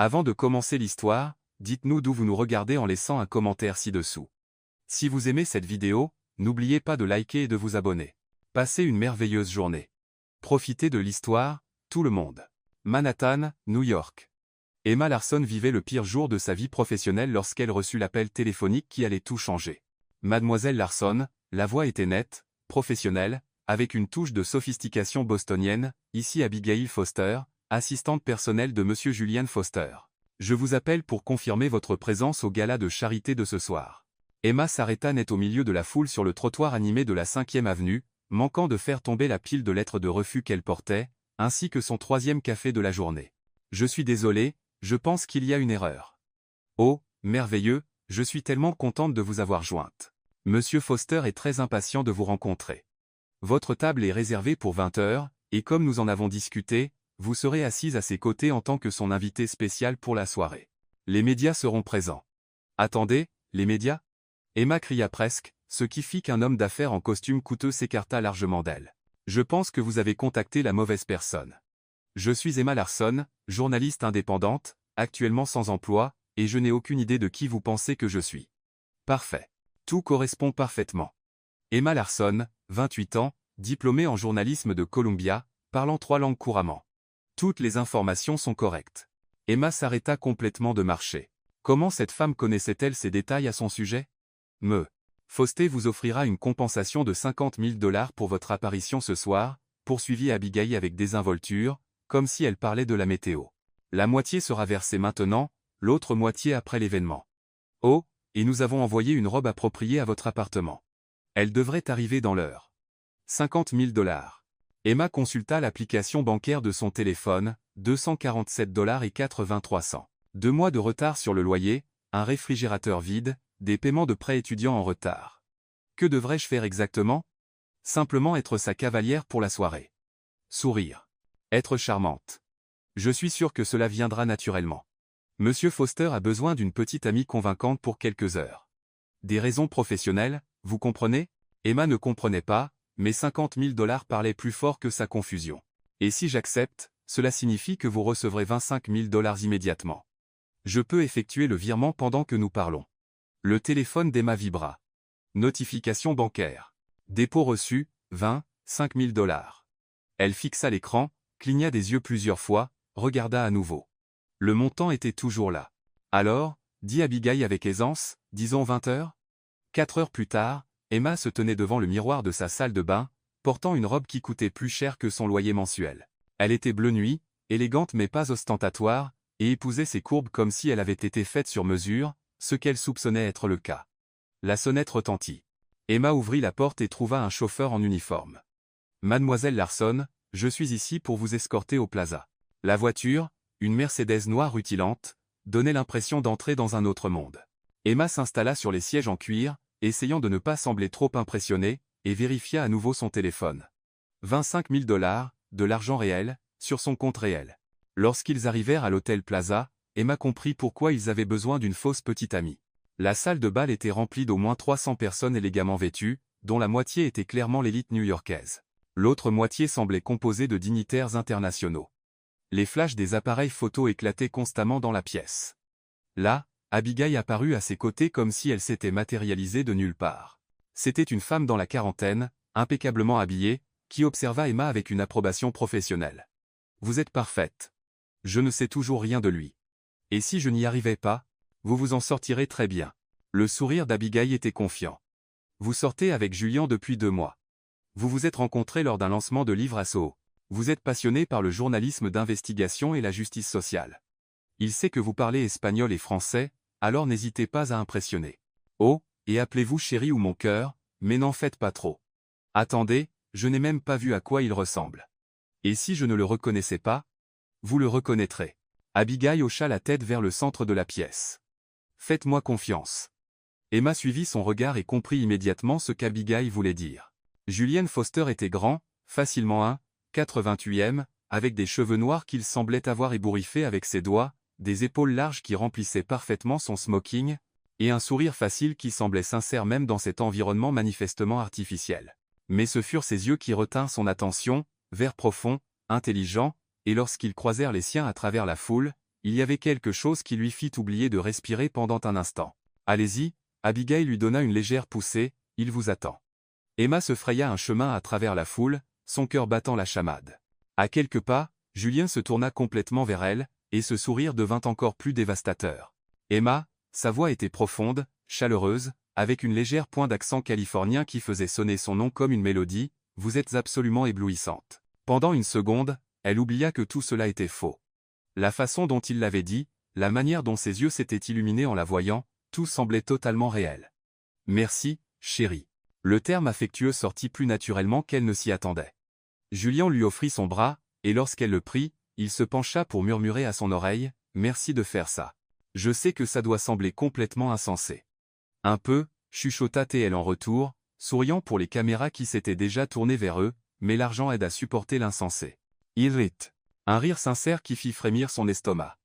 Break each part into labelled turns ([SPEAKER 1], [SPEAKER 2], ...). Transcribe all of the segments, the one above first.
[SPEAKER 1] Avant de commencer l'histoire, dites-nous d'où vous nous regardez en laissant un commentaire ci-dessous. Si vous aimez cette vidéo, n'oubliez pas de liker et de vous abonner. Passez une merveilleuse journée. Profitez de l'histoire, tout le monde. Manhattan, New York. Emma Larson vivait le pire jour de sa vie professionnelle lorsqu'elle reçut l'appel téléphonique qui allait tout changer. Mademoiselle Larson, la voix était nette, professionnelle, avec une touche de sophistication bostonienne, ici Abigail Foster, assistante personnelle de Monsieur Julian Foster. Je vous appelle pour confirmer votre présence au gala de charité de ce soir. Emma s'arrêta net au milieu de la foule sur le trottoir animé de la 5e avenue, manquant de faire tomber la pile de lettres de refus qu'elle portait, ainsi que son 3e café de la journée. Je suis désolé, je pense qu'il y a une erreur. Oh, merveilleux, je suis tellement contente de vous avoir jointe. Monsieur Foster est très impatient de vous rencontrer. Votre table est réservée pour 20 heures, et comme nous en avons discuté, vous serez assise à ses côtés en tant que son invité spécial pour la soirée. Les médias seront présents. Attendez, les médias? Emma cria presque, ce qui fit qu'un homme d'affaires en costume coûteux s'écarta largement d'elle. Je pense que vous avez contacté la mauvaise personne. Je suis Emma Larson, journaliste indépendante, actuellement sans emploi, et je n'ai aucune idée de qui vous pensez que je suis. Parfait. Tout correspond parfaitement. Emma Larson, 28 ans, diplômée en journalisme de Columbia, parlant 3 langues couramment. Toutes les informations sont correctes. Emma s'arrêta complètement de marcher. Comment cette femme connaissait-elle ces détails à son sujet? Foster vous offrira une compensation de 50 000 $ pour votre apparition ce soir, poursuivit Abigail avec désinvolture, comme si elle parlait de la météo. La moitié sera versée maintenant, l'autre moitié après l'événement. Oh, et nous avons envoyé une robe appropriée à votre appartement. Elle devrait arriver dans l'heure. 50 000 $. Emma consulta l'application bancaire de son téléphone, 247,83 $. 2 mois de retard sur le loyer, un réfrigérateur vide, des paiements de prêts étudiants en retard. Que devrais-je faire exactement? Simplement être sa cavalière pour la soirée. Sourire. Être charmante. Je suis sûr que cela viendra naturellement. Monsieur Foster a besoin d'une petite amie convaincante pour quelques heures. Des raisons professionnelles, vous comprenez? Emma ne comprenait pas, mais 50 000 $ parlaient plus fort que sa confusion. Et si j'accepte, cela signifie que vous recevrez 25 000 $ immédiatement. Je peux effectuer le virement pendant que nous parlons. Le téléphone d'Emma vibra. Notification bancaire. Dépôt reçu, 25 000 $. Elle fixa l'écran, cligna des yeux plusieurs fois, regarda à nouveau. Le montant était toujours là. Alors, dit Abigail avec aisance, disons 20 heures? 4 heures plus tard, Emma se tenait devant le miroir de sa salle de bain, portant une robe qui coûtait plus cher que son loyer mensuel. Elle était bleu nuit, élégante mais pas ostentatoire, et épousait ses courbes comme si elle avait été faite sur mesure, ce qu'elle soupçonnait être le cas. La sonnette retentit. Emma ouvrit la porte et trouva un chauffeur en uniforme. Mademoiselle Larson, je suis ici pour vous escorter au plaza. La voiture, une Mercedes noire rutilante, donnait l'impression d'entrer dans un autre monde. Emma s'installa sur les sièges en cuir, essayant de ne pas sembler trop impressionnée, et vérifia à nouveau son téléphone. 25 000 $, de l'argent réel, sur son compte réel. Lorsqu'ils arrivèrent à l'hôtel Plaza, Emma comprit pourquoi ils avaient besoin d'une fausse petite amie. La salle de bal était remplie d'au moins 300 personnes élégamment vêtues, dont la moitié était clairement l'élite new-yorkaise. L'autre moitié semblait composée de dignitaires internationaux. Les flashs des appareils photo éclataient constamment dans la pièce. Là, Abigail apparut à ses côtés comme si elle s'était matérialisée de nulle part. C'était une femme dans la quarantaine, impeccablement habillée, qui observa Emma avec une approbation professionnelle. « Vous êtes parfaite. Je ne sais toujours rien de lui. Et si je n'y arrivais pas, vous vous en sortirez très bien. » Le sourire d'Abigail était confiant. « Vous sortez avec Julian depuis 2 mois. Vous vous êtes rencontrés lors d'un lancement de livre à Soho. Vous êtes passionné par le journalisme d'investigation et la justice sociale. Il sait que vous parlez espagnol et français, alors n'hésitez pas à impressionner. Oh, et appelez-vous chérie ou mon cœur, mais n'en faites pas trop. Attendez, je n'ai même pas vu à quoi il ressemble. Et si je ne le reconnaissais pas? Vous le reconnaîtrez. » Abigail hocha la tête vers le centre de la pièce. « Faites-moi confiance. » Emma suivit son regard et comprit immédiatement ce qu'Abigail voulait dire. Julian Foster était grand, facilement 1,88 m, avec des cheveux noirs qu'il semblait avoir ébouriffés avec ses doigts, des épaules larges qui remplissaient parfaitement son smoking, et un sourire facile qui semblait sincère même dans cet environnement manifestement artificiel. Mais ce furent ses yeux qui retinrent son attention, verts profonds, intelligents, et lorsqu'ils croisèrent les siens à travers la foule, il y avait quelque chose qui lui fit oublier de respirer pendant un instant. « Allez-y », Abigail lui donna une légère poussée, « il vous attend ». Emma se fraya un chemin à travers la foule, son cœur battant la chamade. À quelques pas, Julien se tourna complètement vers elle, et ce sourire devint encore plus dévastateur. Emma, sa voix était profonde, chaleureuse, avec une légère pointe d'accent californien qui faisait sonner son nom comme une mélodie, « Vous êtes absolument éblouissante ». Pendant une seconde, elle oublia que tout cela était faux. La façon dont il l'avait dit, la manière dont ses yeux s'étaient illuminés en la voyant, tout semblait totalement réel. « Merci, chérie ». Le terme affectueux sortit plus naturellement qu'elle ne s'y attendait. Julien lui offrit son bras, et lorsqu'elle le prit, il se pencha pour murmurer à son oreille, « Merci de faire ça. Je sais que ça doit sembler complètement insensé. » Un peu, chuchota-t-elle en retour, souriant pour les caméras qui s'étaient déjà tournées vers eux, mais l'argent aide à supporter l'insensé. Irrite. Un rire sincère qui fit frémir son estomac.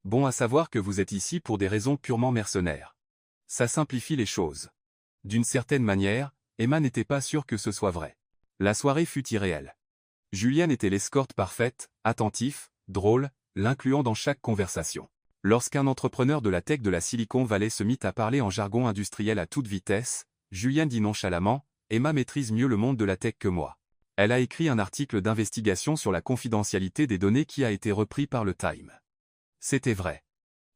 [SPEAKER 1] Bon à savoir que vous êtes ici pour des raisons purement mercenaires. Ça simplifie les choses. D'une certaine manière, Emma n'était pas sûre que ce soit vrai. La soirée fut irréelle. Julien était l'escorte parfaite, attentif, drôle, l'incluant dans chaque conversation. Lorsqu'un entrepreneur de la tech de la Silicon Valley se mit à parler en jargon industriel à toute vitesse, Julien dit nonchalamment, « Emma maîtrise mieux le monde de la tech que moi. Elle a écrit un article d'investigation sur la confidentialité des données qui a été repris par le Time. » C'était vrai.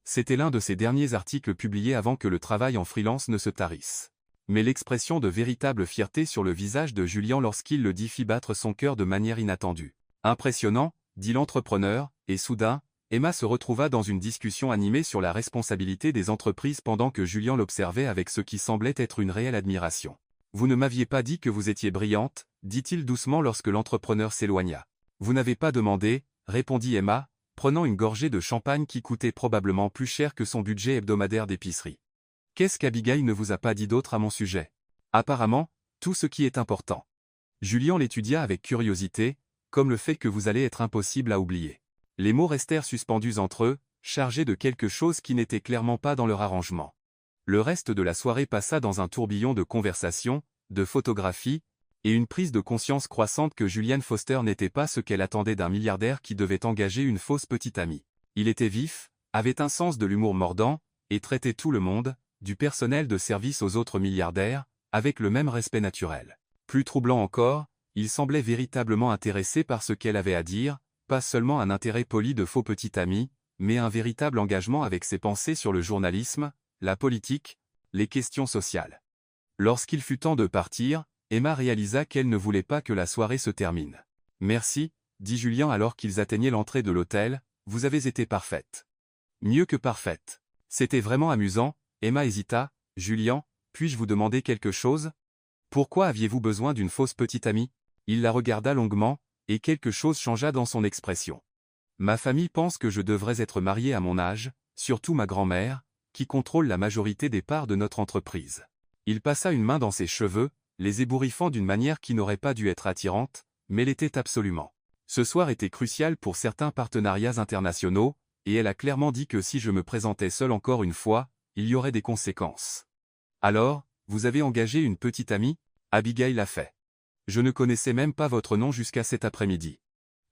[SPEAKER 1] C'était l'un de ses derniers articles publiés avant que le travail en freelance ne se tarisse. Mais l'expression de véritable fierté sur le visage de Julien lorsqu'il le dit fit battre son cœur de manière inattendue. « Impressionnant », dit l'entrepreneur, et soudain, Emma se retrouva dans une discussion animée sur la responsabilité des entreprises pendant que Julien l'observait avec ce qui semblait être une réelle admiration. « Vous ne m'aviez pas dit que vous étiez brillante », dit-il doucement lorsque l'entrepreneur s'éloigna. « Vous n'avez pas demandé », répondit Emma, prenant une gorgée de champagne qui coûtait probablement plus cher que son budget hebdomadaire d'épicerie. « Qu'est-ce qu'Abigail ne vous a pas dit d'autre à mon sujet ? » Apparemment, tout ce qui est important. Julien l'étudia avec curiosité, comme le fait que vous allez être impossible à oublier. Les mots restèrent suspendus entre eux, chargés de quelque chose qui n'était clairement pas dans leur arrangement. Le reste de la soirée passa dans un tourbillon de conversations, de photographies, et une prise de conscience croissante que Julianne Foster n'était pas ce qu'elle attendait d'un milliardaire qui devait engager une fausse petite amie. Il était vif, avait un sens de l'humour mordant, et traitait tout le monde, du personnel de service aux autres milliardaires, avec le même respect naturel. Plus troublant encore, il semblait véritablement intéressé par ce qu'elle avait à dire, pas seulement un intérêt poli de faux petit ami, mais un véritable engagement avec ses pensées sur le journalisme, la politique, les questions sociales. Lorsqu'il fut temps de partir, Emma réalisa qu'elle ne voulait pas que la soirée se termine. « Merci », dit Julien alors qu'ils atteignaient l'entrée de l'hôtel, « vous avez été parfaite. » Mieux que parfaite. C'était vraiment amusant. Emma hésita. « Julien, puis-je vous demander quelque chose ? Pourquoi aviez-vous besoin d'une fausse petite amie ?» Il la regarda longuement, et quelque chose changea dans son expression. « Ma famille pense que je devrais être marié à mon âge, surtout ma grand-mère, qui contrôle la majorité des parts de notre entreprise. » Il passa une main dans ses cheveux, les ébouriffant d'une manière qui n'aurait pas dû être attirante, mais l'était absolument. Ce soir était crucial pour certains partenariats internationaux, et elle a clairement dit que si je me présentais seul encore une fois, il y aurait des conséquences. « Alors, vous avez engagé une petite amie ?» Abigail l'a fait. « Je ne connaissais même pas votre nom jusqu'à cet après-midi. »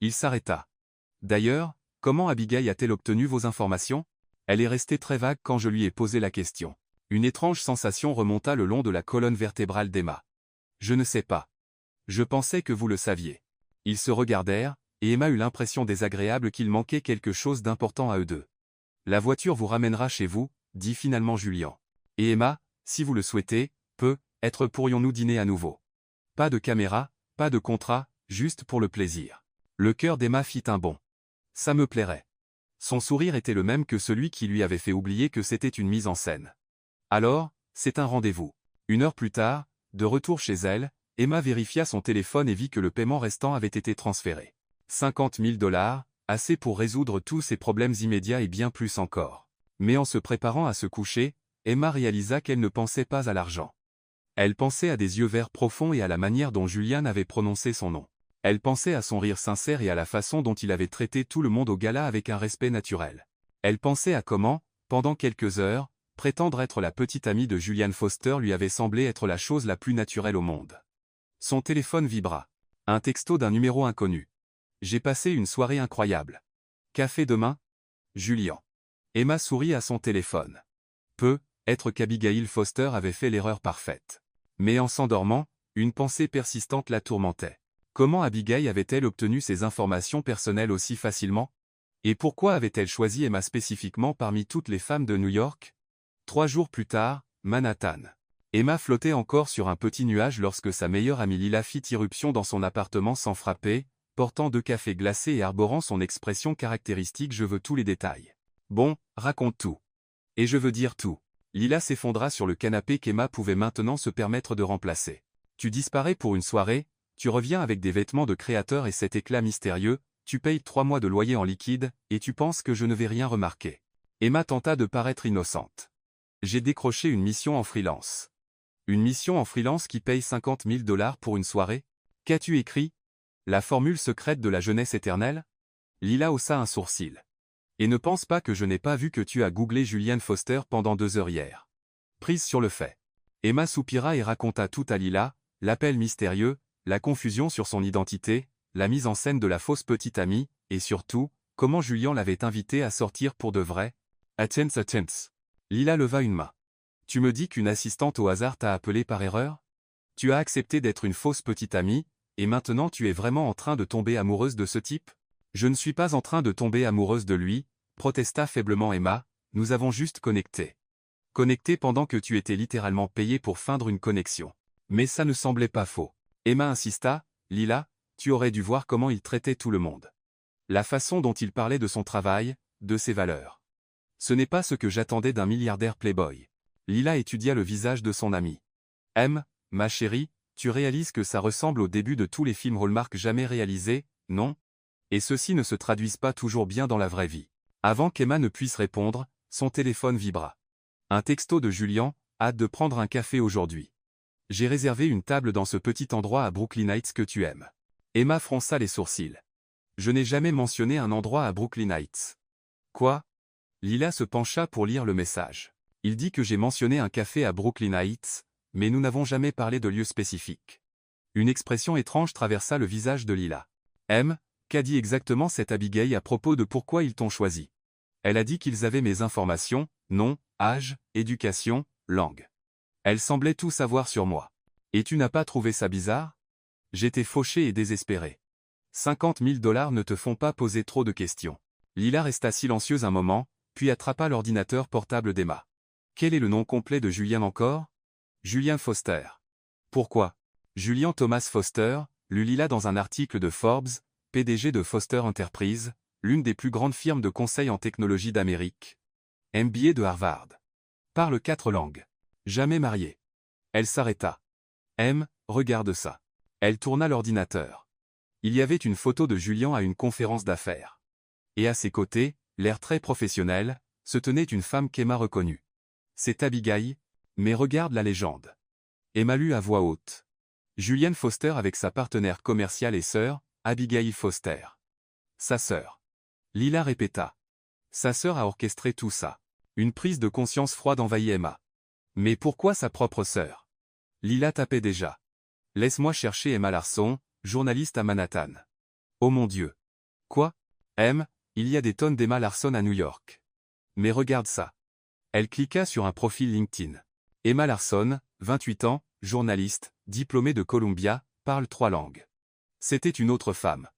[SPEAKER 1] Il s'arrêta. « D'ailleurs, comment Abigail a-t-elle obtenu vos informations ? » Elle est restée très vague quand je lui ai posé la question. Une étrange sensation remonta le long de la colonne vertébrale d'Emma. « Je ne sais pas. Je pensais que vous le saviez. » Ils se regardèrent, et Emma eut l'impression désagréable qu'il manquait quelque chose d'important à eux deux. « La voiture vous ramènera chez vous, » dit finalement Julien. « Et Emma, si vous le souhaitez, peut-être pourrions-nous dîner à nouveau. Pas de caméra, pas de contrat, juste pour le plaisir. » Le cœur d'Emma fit un bond. Ça me plairait. Son sourire était le même que celui qui lui avait fait oublier que c'était une mise en scène. Alors, c'est un rendez-vous. 1 heure plus tard, de retour chez elle, Emma vérifia son téléphone et vit que le paiement restant avait été transféré. 50 000 $, assez pour résoudre tous ses problèmes immédiats et bien plus encore. Mais en se préparant à se coucher, Emma réalisa qu'elle ne pensait pas à l'argent. Elle pensait à des yeux verts profonds et à la manière dont Julien avait prononcé son nom. Elle pensait à son rire sincère et à la façon dont il avait traité tout le monde au gala avec un respect naturel. Elle pensait à comment, pendant quelques heures, prétendre être la petite amie de Julianne Foster lui avait semblé être la chose la plus naturelle au monde. Son téléphone vibra. Un texto d'un numéro inconnu. « J'ai passé une soirée incroyable. Café demain ? Julien. » Emma sourit à son téléphone. Être qu'Abigail Foster avait fait l'erreur parfaite. Mais en s'endormant, une pensée persistante la tourmentait. Comment Abigail avait-elle obtenu ces informations personnelles aussi facilement? Et pourquoi avait-elle choisi Emma spécifiquement parmi toutes les femmes de New York? 3 jours plus tard, Manhattan. Emma flottait encore sur un petit nuage lorsque sa meilleure amie Lila fit irruption dans son appartement sans frapper, portant 2 cafés glacés et arborant son expression caractéristique « Je veux tous les détails ». Bon, raconte tout. Et je veux dire tout. Lila s'effondra sur le canapé qu'Emma pouvait maintenant se permettre de remplacer. Tu disparais pour une soirée, tu reviens avec des vêtements de créateur et cet éclat mystérieux, tu payes 3 mois de loyer en liquide, et tu penses que je ne vais rien remarquer. Emma tenta de paraître innocente. J'ai décroché une mission en freelance. Une mission en freelance qui paye 50 000 $ pour une soirée? Qu'as-tu écrit? La formule secrète de la jeunesse éternelle? Lila haussa un sourcil. Et ne pense pas que je n'ai pas vu que tu as googlé Julianne Foster pendant 2 heures hier. Prise sur le fait. Emma soupira et raconta tout à Lila, l'appel mystérieux, la confusion sur son identité, la mise en scène de la fausse petite amie, et surtout, comment Julian l'avait invitée à sortir pour de vrai. Attends. Lila leva une main. Tu me dis qu'une assistante au hasard t'a appelé par erreur? Tu as accepté d'être une fausse petite amie, et maintenant tu es vraiment en train de tomber amoureuse de ce type? Je ne suis pas en train de tomber amoureuse de lui, protesta faiblement Emma, nous avons juste connecté. Connecté pendant que tu étais littéralement payé pour feindre une connexion. Mais ça ne semblait pas faux. Emma insista, Lila, tu aurais dû voir comment il traitait tout le monde. La façon dont il parlait de son travail, de ses valeurs. Ce n'est pas ce que j'attendais d'un milliardaire playboy. Lila étudia le visage de son ami. Ma chérie, tu réalises que ça ressemble au début de tous les films Hallmark jamais réalisés, non? Et ceux-ci ne se traduisent pas toujours bien dans la vraie vie. Avant qu'Emma ne puisse répondre, son téléphone vibra. Un texto de Julian, hâte de prendre un café aujourd'hui. J'ai réservé une table dans ce petit endroit à Brooklyn Heights que tu aimes. Emma fronça les sourcils. Je n'ai jamais mentionné un endroit à Brooklyn Heights. Quoi? Lila se pencha pour lire le message. Il dit que j'ai mentionné un café à Brooklyn Heights, mais nous n'avons jamais parlé de lieu spécifique. Une expression étrange traversa le visage de Lila. Qu'a dit exactement cette Abigail à propos de pourquoi ils t'ont choisi? Elle a dit qu'ils avaient mes informations, nom, âge, éducation, langue. Elle semblait tout savoir sur moi. Et tu n'as pas trouvé ça bizarre? J'étais fauché et désespéré. 50 000 $ ne te font pas poser trop de questions. Lila resta silencieuse un moment, puis attrapa l'ordinateur portable d'Emma. Quel est le nom complet de Julian encore? Julian Foster. Pourquoi? Julian Thomas Foster, lut Lila dans un article de Forbes, PDG de Foster Enterprises, l'une des plus grandes firmes de conseil en technologie d'Amérique. MBA de Harvard. Parle 4 langues. Jamais marié. Elle s'arrêta. Regarde ça. Elle tourna l'ordinateur. Il y avait une photo de Julian à une conférence d'affaires. Et à ses côtés, l'air très professionnel, se tenait une femme qu'Emma reconnut. C'est Abigail, mais regarde la légende. Emma lut à voix haute. Julianne Foster avec sa partenaire commerciale et sœur, Abigail Foster. Sa sœur. Lila répéta. Sa sœur a orchestré tout ça. Une prise de conscience froide envahit Emma. Mais pourquoi sa propre sœur? Lila tapait déjà. Laisse-moi chercher Emma Larson, journaliste à Manhattan. Oh mon Dieu. Quoi? Il y a des tonnes d'Emma Larson à New York. Mais regarde ça. Elle cliqua sur un profil LinkedIn. Emma Larson, 28 ans, journaliste, diplômée de Columbia, parle 3 langues. C'était une autre femme.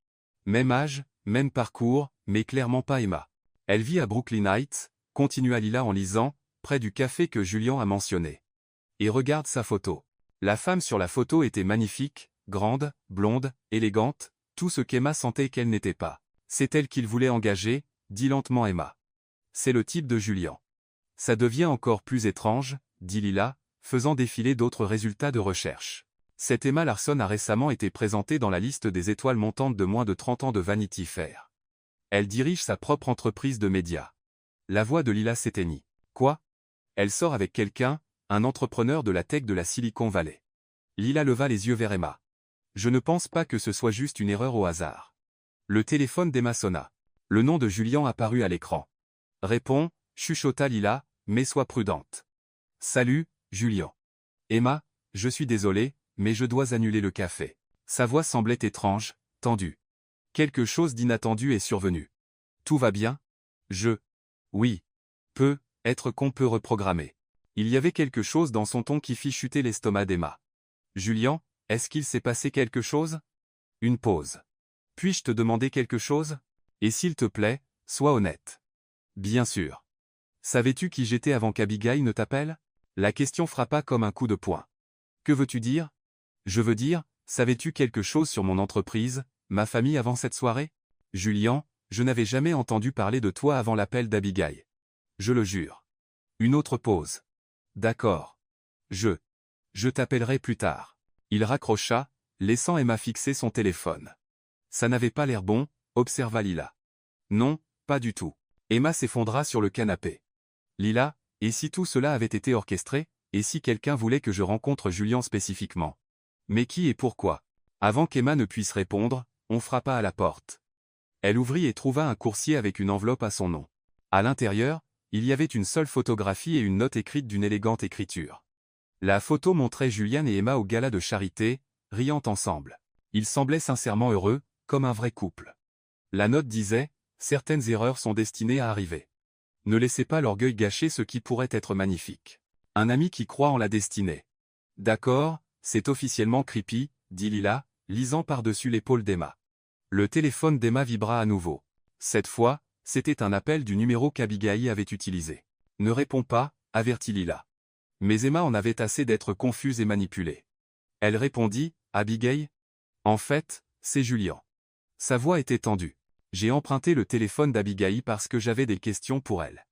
[SPEAKER 1] Même âge, même parcours, mais clairement pas Emma. Elle vit à Brooklyn Heights, continua Lila en lisant, près du café que Julian a mentionné. Et regarde sa photo. La femme sur la photo était magnifique, grande, blonde, élégante, tout ce qu'Emma sentait qu'elle n'était pas. C'est elle qu'il voulait engager, dit lentement Emma. C'est le type de Julian. Ça devient encore plus étrange, dit Lila, faisant défiler d'autres résultats de recherche. Cette Emma Larson a récemment été présentée dans la liste des étoiles montantes de moins de 30 ans de Vanity Fair. Elle dirige sa propre entreprise de médias. La voix de Lila s'éteignit. Quoi? Elle sort avec quelqu'un, un entrepreneur de la tech de la Silicon Valley. Lila leva les yeux vers Emma. Je ne pense pas que ce soit juste une erreur au hasard. Le téléphone d'Emma sonna. Le nom de Julian apparut à l'écran. Réponds, chuchota Lila, mais sois prudente. Salut, Julian. Emma, je suis désolé, mais je dois annuler le café. Sa voix semblait étrange, tendue. Quelque chose d'inattendu est survenu. Tout va bien? Oui. Peut être qu'on peut reprogrammer. Il y avait quelque chose dans son ton qui fit chuter l'estomac d'Emma. Julien, est-ce qu'il s'est passé quelque chose? Une pause. Puis-je te demander quelque chose? Et s'il te plaît, sois honnête. Bien sûr. Savais-tu qui j'étais avant qu'Abigail ne t'appelle? La question frappa comme un coup de poing. Que veux-tu dire? Je veux dire, savais-tu quelque chose sur mon entreprise, ma famille avant cette soirée? Julien, je n'avais jamais entendu parler de toi avant l'appel d'Abigail. Je le jure. Une autre pause. D'accord. Je t'appellerai plus tard. Il raccrocha, laissant Emma fixer son téléphone. Ça n'avait pas l'air bon, observa Lila. Non, pas du tout. Emma s'effondra sur le canapé. Lila, et si tout cela avait été orchestré, et si quelqu'un voulait que je rencontre Julien spécifiquement? Mais qui et pourquoi? Avant qu'Emma ne puisse répondre, on frappa à la porte. Elle ouvrit et trouva un coursier avec une enveloppe à son nom. À l'intérieur, il y avait une seule photographie et une note écrite d'une élégante écriture. La photo montrait Julien et Emma au gala de charité, riant ensemble. Ils semblaient sincèrement heureux, comme un vrai couple. La note disait « Certaines erreurs sont destinées à arriver. Ne laissez pas l'orgueil gâcher ce qui pourrait être magnifique. Un ami qui croit en la destinée. » D'accord, c'est officiellement creepy, dit Lila, lisant par-dessus l'épaule d'Emma. Le téléphone d'Emma vibra à nouveau. Cette fois, c'était un appel du numéro qu'Abigail avait utilisé. Ne réponds pas, avertit Lila. Mais Emma en avait assez d'être confuse et manipulée. Elle répondit, Abigail? En fait, c'est Julien. Sa voix était tendue. J'ai emprunté le téléphone d'Abigail parce que j'avais des questions pour elle.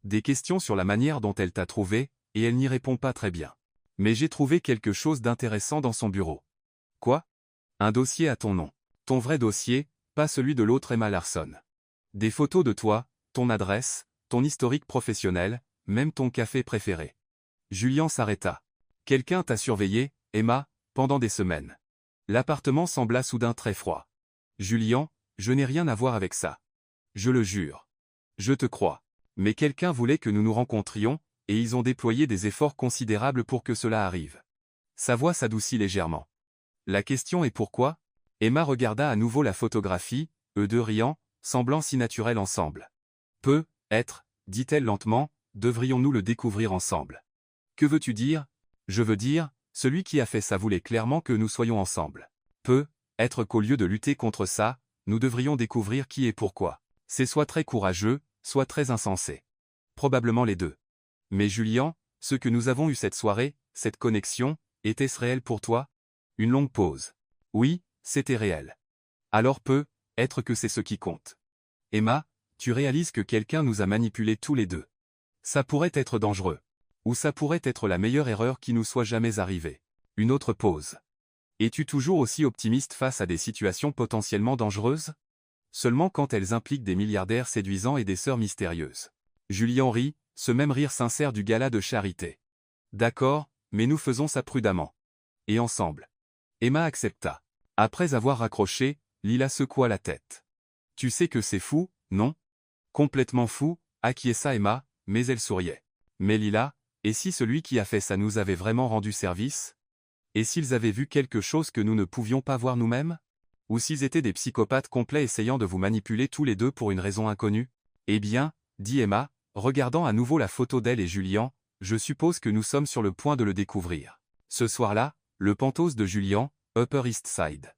[SPEAKER 1] Des questions sur la manière dont elle t'a trouvé, et elle n'y répond pas très bien. Mais j'ai trouvé quelque chose d'intéressant dans son bureau. Quoi? Un dossier à ton nom. Ton vrai dossier, pas celui de l'autre Emma Larson. Des photos de toi, ton adresse, ton historique professionnel, même ton café préféré. Julien s'arrêta. Quelqu'un t'a surveillé, Emma, pendant des semaines. L'appartement sembla soudain très froid. Julien, je n'ai rien à voir avec ça. Je le jure. Je te crois. Mais quelqu'un voulait que nous nous rencontrions, et ils ont déployé des efforts considérables pour que cela arrive. Sa voix s'adoucit légèrement. La question est pourquoi? Emma regarda à nouveau la photographie, eux deux riant, semblant si naturels ensemble. Peut être, dit-elle lentement, devrions-nous le découvrir ensemble. Que veux-tu dire? Je veux dire, celui qui a fait ça voulait clairement que nous soyons ensemble. Peut être qu'au lieu de lutter contre ça, nous devrions découvrir qui et pourquoi. C'est soit très courageux, soit très insensé. Probablement les deux. Mais Julien, ce que nous avons eu cette soirée, cette connexion, était-ce réel pour toi? Une longue pause. Oui, c'était réel. Alors peut être que c'est ce qui compte. Emma, tu réalises que quelqu'un nous a manipulés tous les deux. Ça pourrait être dangereux. Ou ça pourrait être la meilleure erreur qui nous soit jamais arrivée. Une autre pause. Es-tu toujours aussi optimiste face à des situations potentiellement dangereuses? Seulement quand elles impliquent des milliardaires séduisants et des sœurs mystérieuses. Julien rit, ce même rire sincère du gala de charité. D'accord, mais nous faisons ça prudemment. Et ensemble. Emma accepta. Après avoir raccroché, Lila secoua la tête. Tu sais que c'est fou, non? Complètement fou, acquiesça Emma, mais elle souriait. Mais Lila, et si celui qui a fait ça nous avait vraiment rendu service? Et s'ils avaient vu quelque chose que nous ne pouvions pas voir nous-mêmes? Ou s'ils étaient des psychopathes complets essayant de vous manipuler tous les deux pour une raison inconnue? Eh bien, dit Emma, regardant à nouveau la photo d'elle et Julien, je suppose que nous sommes sur le point de le découvrir. Ce soir-là, le penthouse de Julien, Upper East Side.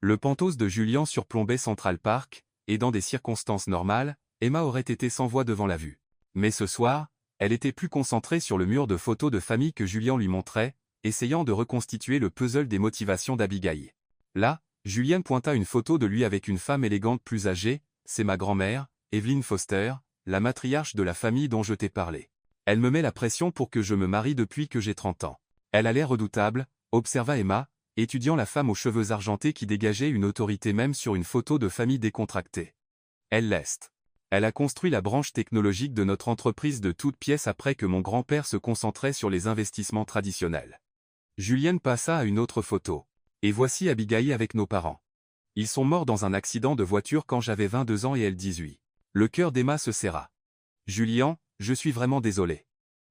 [SPEAKER 1] Le penthouse de Julien surplombait Central Park, et dans des circonstances normales, Emma aurait été sans voix devant la vue. Mais ce soir, elle était plus concentrée sur le mur de photos de famille que Julien lui montrait, essayant de reconstituer le puzzle des motivations d'Abigail. Là, Julien pointa une photo de lui avec une femme élégante plus âgée, c'est ma grand-mère, Evelyn Foster, la matriarche de la famille dont je t'ai parlé. Elle me met la pression pour que je me marie depuis que j'ai 30 ans. Elle a l'air redoutable, observa Emma, étudiant la femme aux cheveux argentés qui dégageait une autorité même sur une photo de famille décontractée. Elle l'est. Elle a construit la branche technologique de notre entreprise de toutes pièces après que mon grand-père se concentrait sur les investissements traditionnels. Julienne passa à une autre photo. Et voici Abigail avec nos parents. Ils sont morts dans un accident de voiture quand j'avais 22 ans et elle 18. Le cœur d'Emma se serra. Julien, je suis vraiment désolé.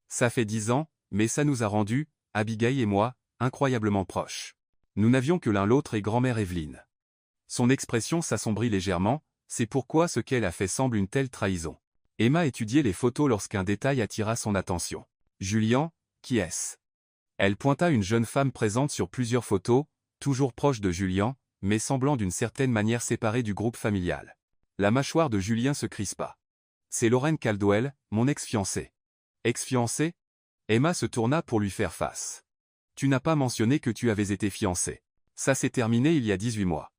[SPEAKER 1] Ça fait 10 ans, mais ça nous a rendus, Abigail et moi, incroyablement proches. Nous n'avions que l'un l'autre et grand-mère Evelyne. Son expression s'assombrit légèrement, c'est pourquoi ce qu'elle a fait semble une telle trahison. Emma étudiait les photos lorsqu'un détail attira son attention. Julian, qui est-ce? Elle pointa une jeune femme présente sur plusieurs photos, toujours proche de Julian, mais semblant d'une certaine manière séparée du groupe familial. La mâchoire de Julien se crispa. C'est Lorraine Caldwell, mon ex-fiancée. Ex-fiancée? Emma se tourna pour lui faire face. Tu n'as pas mentionné que tu avais été fiancée. Ça s'est terminé il y a 18 mois.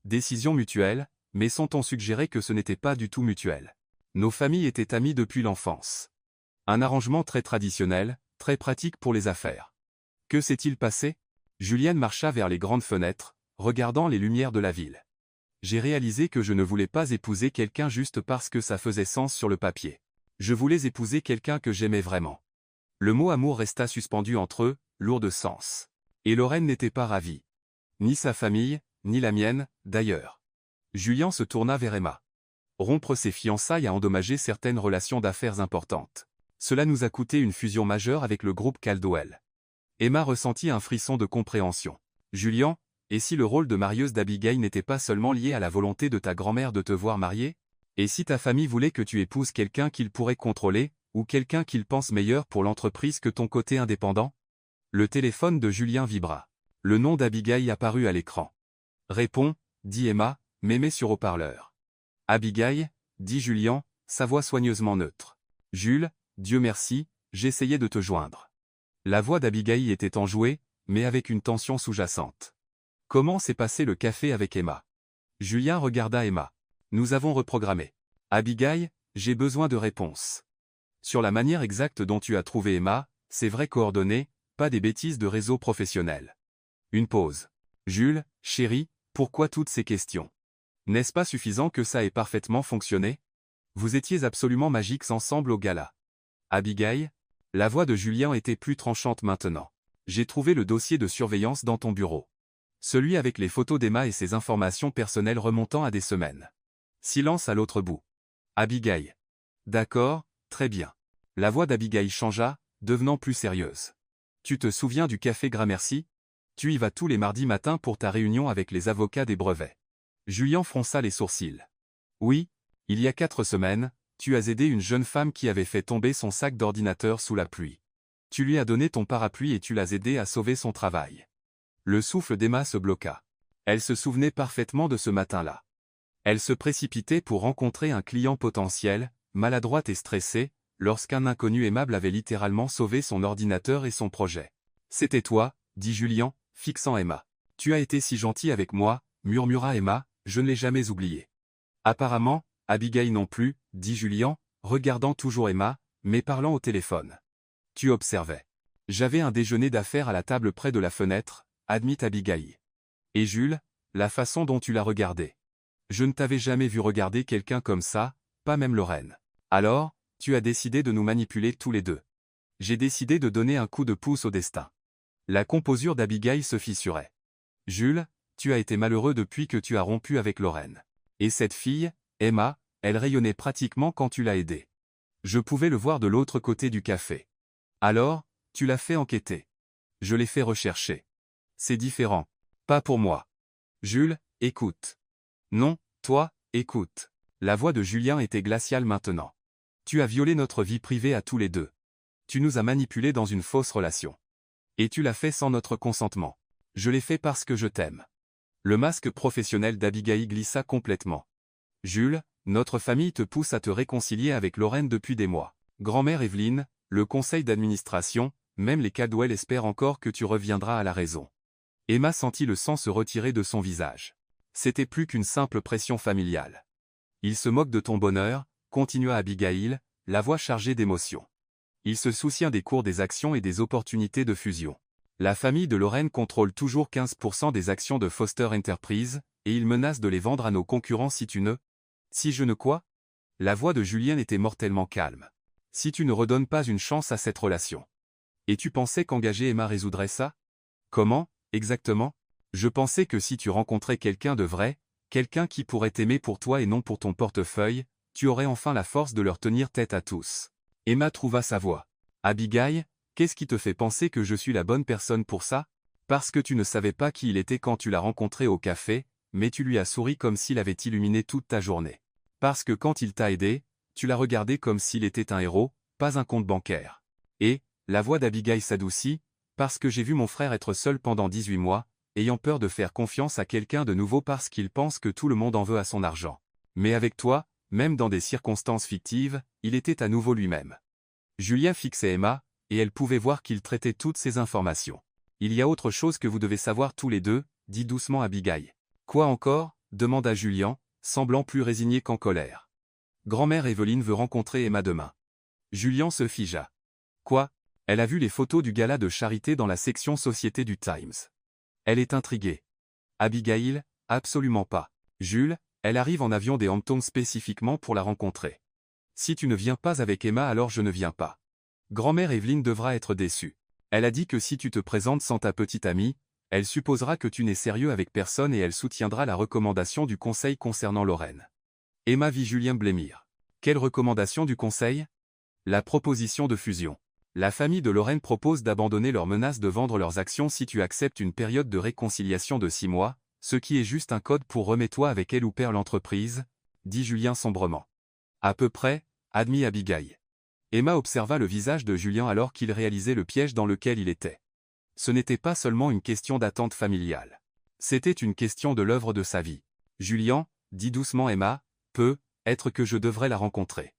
[SPEAKER 1] Décision mutuelle, mais sans-on suggérer que ce n'était pas du tout mutuel. Nos familles étaient amies depuis l'enfance. Un arrangement très traditionnel, très pratique pour les affaires. Que s'est-il passé? Julienne marcha vers les grandes fenêtres, regardant les lumières de la ville. J'ai réalisé que je ne voulais pas épouser quelqu'un juste parce que ça faisait sens sur le papier. Je voulais épouser quelqu'un que j'aimais vraiment. Le mot amour resta suspendu entre eux, lourd de sens. Et Lorraine n'était pas ravie. Ni sa famille, ni la mienne, d'ailleurs. Julien se tourna vers Emma. Rompre ses fiançailles a endommagé certaines relations d'affaires importantes. Cela nous a coûté une fusion majeure avec le groupe Caldwell. Emma ressentit un frisson de compréhension. Julien, et si le rôle de marieuse d'Abigail n'était pas seulement lié à la volonté de ta grand-mère de te voir mariée? Et si ta famille voulait que tu épouses quelqu'un qu'il pourrait contrôler, ou quelqu'un qu'il pense meilleur pour l'entreprise que ton côté indépendant? Le téléphone de Julien vibra. Le nom d'Abigail apparut à l'écran. Réponds, dit Emma, mais mets sur haut-parleur. Abigail, dit Julien, sa voix soigneusement neutre. Jules, Dieu merci, j'essayais de te joindre. La voix d'Abigail était enjouée, mais avec une tension sous-jacente. Comment s'est passé le café avec Emma? Julien regarda Emma. Nous avons reprogrammé. Abigail, j'ai besoin de réponses. Sur la manière exacte dont tu as trouvé Emma, ses vraies coordonnées, pas des bêtises de réseau professionnel. Une pause. Jules, chéri, pourquoi toutes ces questions? N'est-ce pas suffisant que ça ait parfaitement fonctionné? Vous étiez absolument magiques ensemble au gala. Abigail? La voix de Julien était plus tranchante maintenant. J'ai trouvé le dossier de surveillance dans ton bureau. Celui avec les photos d'Emma et ses informations personnelles remontant à des semaines. Silence à l'autre bout. Abigail. D'accord, très bien. La voix d'Abigail changea, devenant plus sérieuse. Tu te souviens du café Gramercy? Tu y vas tous les mardis matins pour ta réunion avec les avocats des brevets. Julien fronça les sourcils. Oui, il y a 4 semaines, tu as aidé une jeune femme qui avait fait tomber son sac d'ordinateur sous la pluie. Tu lui as donné ton parapluie et tu l'as aidé à sauver son travail. Le souffle d'Emma se bloqua. Elle se souvenait parfaitement de ce matin-là. Elle se précipitait pour rencontrer un client potentiel, maladroite et stressée, lorsqu'un inconnu aimable avait littéralement sauvé son ordinateur et son projet. C'était toi, dit Julien, fixant Emma. Tu as été si gentil avec moi, murmura Emma, je ne l'ai jamais oublié. Apparemment, Abigail non plus, dit Julien, regardant toujours Emma, mais parlant au téléphone. Tu observais. J'avais un déjeuner d'affaires à la table près de la fenêtre, admit Abigail. Et Jules, la façon dont tu l'as regardé. Je ne t'avais jamais vu regarder quelqu'un comme ça, pas même Lorraine. Alors, tu as décidé de nous manipuler tous les deux. J'ai décidé de donner un coup de pouce au destin. La composure d'Abigail se fissurait. Jules, tu as été malheureux depuis que tu as rompu avec Lorraine. Et cette fille, Emma, elle rayonnait pratiquement quand tu l'as aidée. Je pouvais le voir de l'autre côté du café. Alors, tu l'as fait enquêter. Je l'ai fait rechercher. C'est différent. Pas pour moi. Jules, écoute. Non, toi, écoute. La voix de Julien était glaciale maintenant. Tu as violé notre vie privée à tous les deux. Tu nous as manipulés dans une fausse relation. Et tu l'as fait sans notre consentement. Je l'ai fait parce que je t'aime. Le masque professionnel d'Abigail glissa complètement. Jules, notre famille te pousse à te réconcilier avec Lorraine depuis des mois. Grand-mère Evelyne, le conseil d'administration, même les Caldwell espèrent encore que tu reviendras à la raison. Emma sentit le sang se retirer de son visage. C'était plus qu'une simple pression familiale. Il se moque de ton bonheur, continua Abigail, la voix chargée d'émotion. Il se soucie des cours des actions et des opportunités de fusion. La famille de Lorraine contrôle toujours 15% des actions de Foster Enterprise, et il menace de les vendre à nos concurrents si tu ne... Si je ne quoi? La voix de Julien était mortellement calme. Si tu ne redonnes pas une chance à cette relation. Et tu pensais qu'engager Emma résoudrait ça? Comment, exactement? Je pensais que si tu rencontrais quelqu'un de vrai, quelqu'un qui pourrait t'aimer pour toi et non pour ton portefeuille, tu aurais enfin la force de leur tenir tête à tous. Emma trouva sa voix. Abigail, qu'est-ce qui te fait penser que je suis la bonne personne pour ça? Parce que tu ne savais pas qui il était quand tu l'as rencontré au café, mais tu lui as souri comme s'il avait illuminé toute ta journée. Parce que quand il t'a aidé, Tu l'as regardé comme s'il était un héros, pas un compte bancaire. Et, la voix d'Abigail s'adoucit, parce que j'ai vu mon frère être seul pendant 18 mois, ayant peur de faire confiance à quelqu'un de nouveau parce qu'il pense que tout le monde en veut à son argent. Mais avec toi, même dans des circonstances fictives, il était à nouveau lui-même. Julien fixait Emma, et elle pouvait voir qu'il traitait toutes ces informations. Il y a autre chose que vous devez savoir tous les deux, dit doucement Abigail. Quoi encore demanda Julien, semblant plus résigné qu'en colère. Grand-mère Evelyne veut rencontrer Emma demain. Julien se figea. Quoi? Elle a vu les photos du gala de charité dans la section Société du Times. Elle est intriguée. Abigail, absolument pas. Jules, elle arrive en avion des Hamptons spécifiquement pour la rencontrer. Si tu ne viens pas avec Emma alors je ne viens pas. Grand-mère Evelyne devra être déçue. Elle a dit que si tu te présentes sans ta petite amie, elle supposera que tu n'es sérieux avec personne et elle soutiendra la recommandation du conseil concernant Lorraine. Emma vit Julien blêmir. Quelle recommandation du conseil? La proposition de fusion. La famille de Lorraine propose d'abandonner leur menace de vendre leurs actions si tu acceptes une période de réconciliation de 6 mois, ce qui est juste un code pour remets-toi avec elle ou perds l'entreprise, dit Julien sombrement. À peu près, admit Abigail. Emma observa le visage de Julien alors qu'il réalisait le piège dans lequel il était. Ce n'était pas seulement une question d'attente familiale. C'était une question de l'œuvre de sa vie. Julien, dit doucement Emma, peut être que je devrais la rencontrer.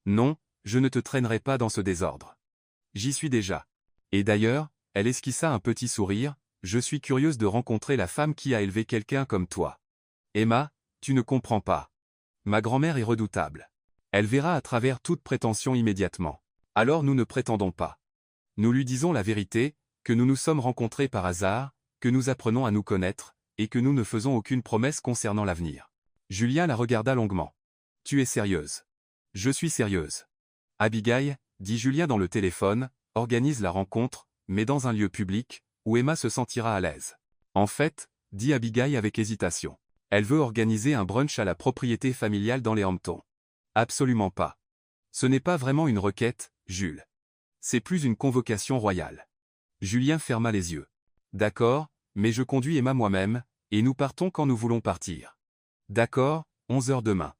[SPEAKER 1] Non, je ne te traînerai pas dans ce désordre. J'y suis déjà. Et d'ailleurs, elle esquissa un petit sourire, je suis curieuse de rencontrer la femme qui a élevé quelqu'un comme toi. Emma, tu ne comprends pas. Ma grand-mère est redoutable. Elle verra à travers toute prétention immédiatement. Alors nous ne prétendons pas. Nous lui disons la vérité, que nous nous sommes rencontrés par hasard, que nous apprenons à nous connaître, et que nous ne faisons aucune promesse concernant l'avenir. Julien la regarda longuement. Tu es sérieuse. Je suis sérieuse. Abigail, dit Julien dans le téléphone, organise la rencontre, mais dans un lieu public, où Emma se sentira à l'aise. En fait, dit Abigail avec hésitation. Elle veut organiser un brunch à la propriété familiale dans les Hamptons. Absolument pas. Ce n'est pas vraiment une requête, Jules. C'est plus une convocation royale. Julien ferma les yeux. D'accord, mais je conduis Emma moi-même, et nous partons quand nous voulons partir. D'accord, 11 heures demain.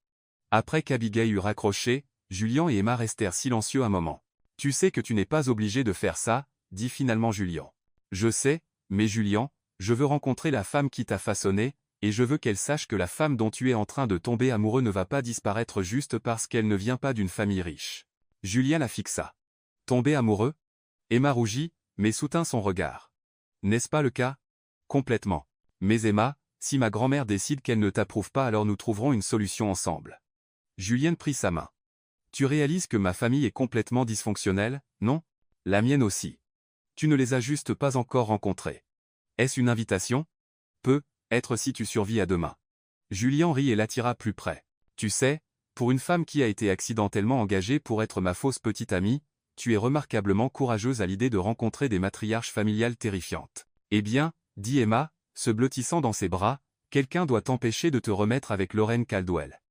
[SPEAKER 1] Après qu'Abigail eut raccroché, Julien et Emma restèrent silencieux un moment. Tu sais que tu n'es pas obligé de faire ça, dit finalement Julien. Je sais, mais Julien, je veux rencontrer la femme qui t'a façonné, et je veux qu'elle sache que la femme dont tu es en train de tomber amoureux ne va pas disparaître juste parce qu'elle ne vient pas d'une famille riche. Julien la fixa. Tomber amoureux? Emma rougit, mais soutint son regard. N'est-ce pas le cas? Complètement. Mais Emma, si ma grand-mère décide qu'elle ne t'approuve pas alors nous trouverons une solution ensemble. Julien prit sa main. Tu réalises que ma famille est complètement dysfonctionnelle, non? La mienne aussi. Tu ne les as juste pas encore rencontrés. Est-ce une invitation? Peut être si tu survis à demain. Julien rit et l'attira plus près. Tu sais, pour une femme qui a été accidentellement engagée pour être ma fausse petite amie, tu es remarquablement courageuse à l'idée de rencontrer des matriarches familiales terrifiantes. Eh bien, dit Emma, se blottissant dans ses bras, quelqu'un doit t'empêcher de te remettre avec Lorraine Caldwell.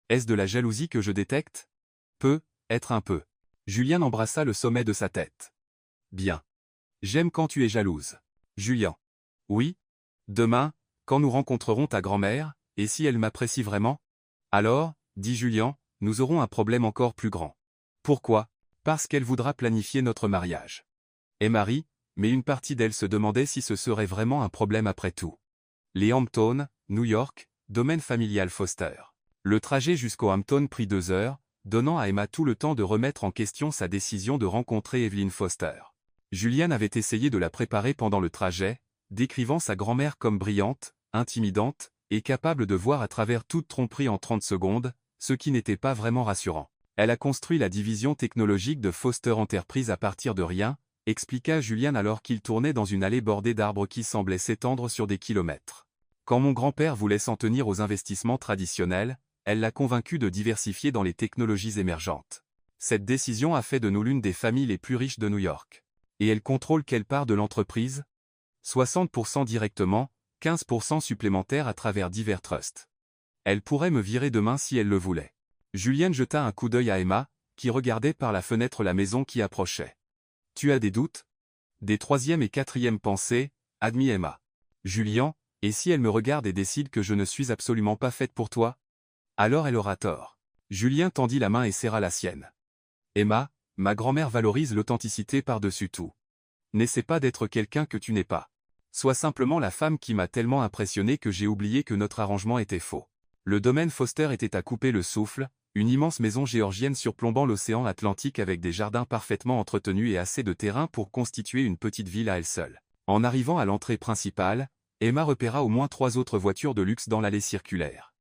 [SPEAKER 1] Est-ce de la jalousie que je détecte? Peut être un peu. Julien embrassa le sommet de sa tête. Bien. J'aime quand tu es jalouse. Julien. Oui. Demain, quand nous rencontrerons ta grand-mère, et si elle m'apprécie vraiment? Alors, dit Julien, nous aurons un problème encore plus grand. Pourquoi? Parce qu'elle voudra planifier notre mariage. Et Marie, mais une partie d'elle se demandait si ce serait vraiment un problème après tout. Les Hamptons, New York, domaine familial Foster. Le trajet jusqu'aux Hamptons prit 2 heures, donnant à Emma tout le temps de remettre en question sa décision de rencontrer Evelyn Foster. Julien avait essayé de la préparer pendant le trajet, décrivant sa grand-mère comme brillante, intimidante, et capable de voir à travers toute tromperie en 30 secondes, ce qui n'était pas vraiment rassurant. Elle a construit la division technologique de Foster Enterprise à partir de rien, expliqua Julien alors qu'il tournait dans une allée bordée d'arbres qui semblaient s'étendre sur des kilomètres. Quand mon grand-père voulait s'en tenir aux investissements traditionnels, elle l'a convaincu de diversifier dans les technologies émergentes. Cette décision a fait de nous l'une des familles les plus riches de New York. Et elle contrôle quelle part de l'entreprise? 60% directement, 15% supplémentaires à travers divers trusts. Elle pourrait me virer demain si elle le voulait. Julien jeta un coup d'œil à Emma, qui regardait par la fenêtre la maison qui approchait. Tu as des doutes? Des troisième et quatrième pensées, admit Emma. Julien, et si elle me regarde et décide que je ne suis absolument pas faite pour toi? Alors elle aura tort. Julien tendit la main et serra la sienne. Emma, ma grand-mère valorise l'authenticité par-dessus tout. N'essaie pas d'être quelqu'un que tu n'es pas. Sois simplement la femme qui m'a tellement impressionné que j'ai oublié que notre arrangement était faux. Le domaine Foster était à couper le souffle, une immense maison géorgienne surplombant l'océan Atlantique avec des jardins parfaitement entretenus et assez de terrain pour constituer une petite ville à elle seule. En arrivant à l'entrée principale, Emma repéra au moins 3 autres voitures de luxe dans l'allée circulaire.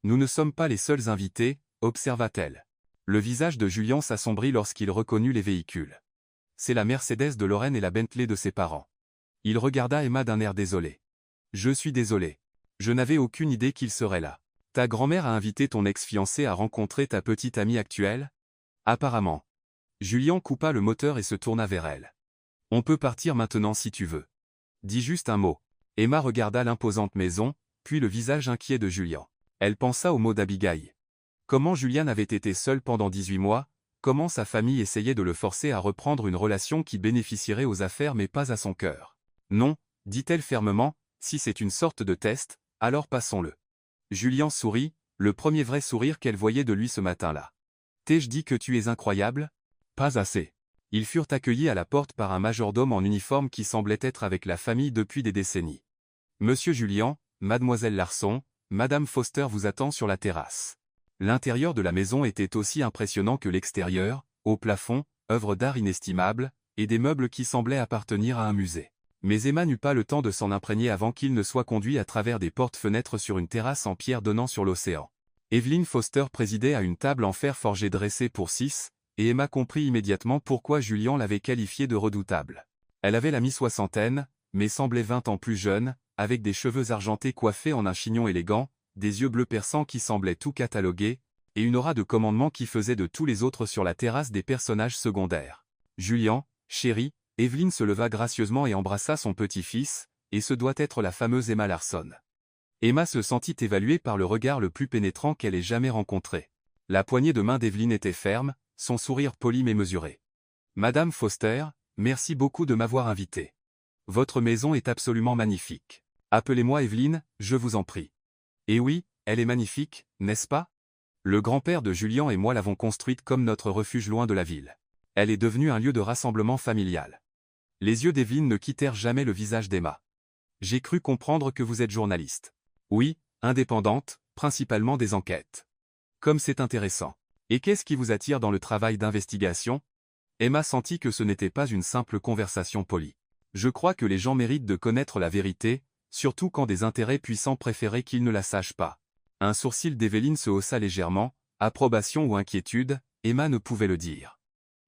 [SPEAKER 1] Nous ne sommes pas les seuls invités, observa-t-elle. Le visage de Julien s'assombrit lorsqu'il reconnut les véhicules. C'est la Mercedes de Lorraine et la Bentley de ses parents. Il regarda Emma d'un air désolé. Je suis désolé. Je n'avais aucune idée qu'il serait là. Ta grand-mère a invité ton ex-fiancé à rencontrer ta petite amie actuelle? Apparemment. Julien coupa le moteur et se tourna vers elle. On peut partir maintenant si tu veux. Dis juste un mot. Emma regarda l'imposante maison, puis le visage inquiet de Julien. Elle pensa au mot d'Abigail. Comment Julien avait été seul pendant 18 mois, comment sa famille essayait de le forcer à reprendre une relation qui bénéficierait aux affaires mais pas à son cœur. Non, dit-elle fermement, si c'est une sorte de test, alors passons-le. Julien sourit, le premier vrai sourire qu'elle voyait de lui ce matin-là. T'ai-je dit que tu es incroyable? Pas assez. Ils furent accueillis à la porte par un majordome en uniforme qui semblait être avec la famille depuis des décennies. Monsieur Julien, mademoiselle Larson, madame Foster vous attend sur la terrasse. L'intérieur de la maison était aussi impressionnant que l'extérieur, au plafond, œuvre d'art inestimable, et des meubles qui semblaient appartenir à un musée. Mais Emma n'eut pas le temps de s'en imprégner avant qu'il ne soit conduit à travers des portes-fenêtres sur une terrasse en pierre donnant sur l'océan. Evelyn Foster présidait à une table en fer forgé dressée pour 6, et Emma comprit immédiatement pourquoi Julien l'avait qualifiée de redoutable. Elle avait la mi-soixantaine, mais semblait 20 ans plus jeune, avec des cheveux argentés coiffés en un chignon élégant, des yeux bleus perçants qui semblaient tout cataloguer, et une aura de commandement qui faisait de tous les autres sur la terrasse des personnages secondaires. Julien, chéri, Evelyn se leva gracieusement et embrassa son petit-fils, et ce doit être la fameuse Emma Larson. Emma se sentit évaluée par le regard le plus pénétrant qu'elle ait jamais rencontré. La poignée de main d'Evelyn était ferme, son sourire poli mais mesuré. Madame Foster, merci beaucoup de m'avoir invité. Votre maison est absolument magnifique. Appelez-moi Evelyn, je vous en prie. Et oui, elle est magnifique, n'est-ce pas? Le grand-père de Julien et moi l'avons construite comme notre refuge loin de la ville. Elle est devenue un lieu de rassemblement familial. Les yeux d'Evelyn ne quittèrent jamais le visage d'Emma. J'ai cru comprendre que vous êtes journaliste. Oui, indépendante, principalement des enquêtes. Comme c'est intéressant. Et qu'est-ce qui vous attire dans le travail d'investigation? Emma sentit que ce n'était pas une simple conversation polie. Je crois que les gens méritent de connaître la vérité, surtout quand des intérêts puissants préféraient qu'ils ne la sachent pas. Un sourcil d'Evelyn se haussa légèrement, approbation ou inquiétude, Emma ne pouvait le dire.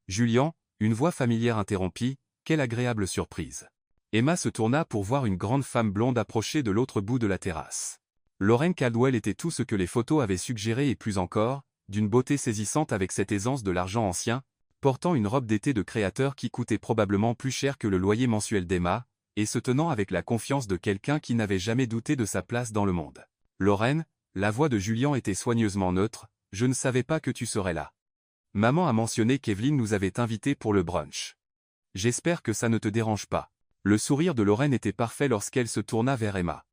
[SPEAKER 1] Julien, une voix familière interrompit, quelle agréable surprise. Emma se tourna pour voir une grande femme blonde approcher de l'autre bout de la terrasse. Lorraine Caldwell était tout ce que les photos avaient suggéré et plus encore, d'une beauté saisissante avec cette aisance de l'argent ancien, portant une robe d'été de créateur qui coûtait probablement plus cher que le loyer mensuel d'Emma, et se tenant avec la confiance de quelqu'un qui n'avait jamais douté de sa place dans le monde. Lorraine, la voix de Julien était soigneusement neutre, je ne savais pas que tu serais là. Maman a mentionné qu'Evelyn nous avait invités pour le brunch. J'espère que ça ne te dérange pas. Le sourire de Lorraine était parfait lorsqu'elle se tourna vers Emma.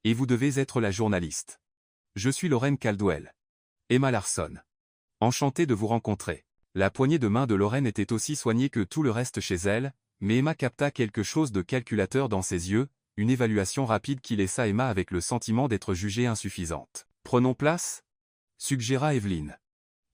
[SPEAKER 1] Et vous devez être la journaliste. Je suis Lorraine Caldwell. Emma Larson. Enchantée de vous rencontrer. La poignée de main de Lorraine était aussi soignée que tout le reste chez elle, mais Emma capta quelque chose de calculateur dans ses yeux, une évaluation rapide qui laissa Emma avec le sentiment d'être jugée insuffisante. Prenons place? Suggéra Evelyn.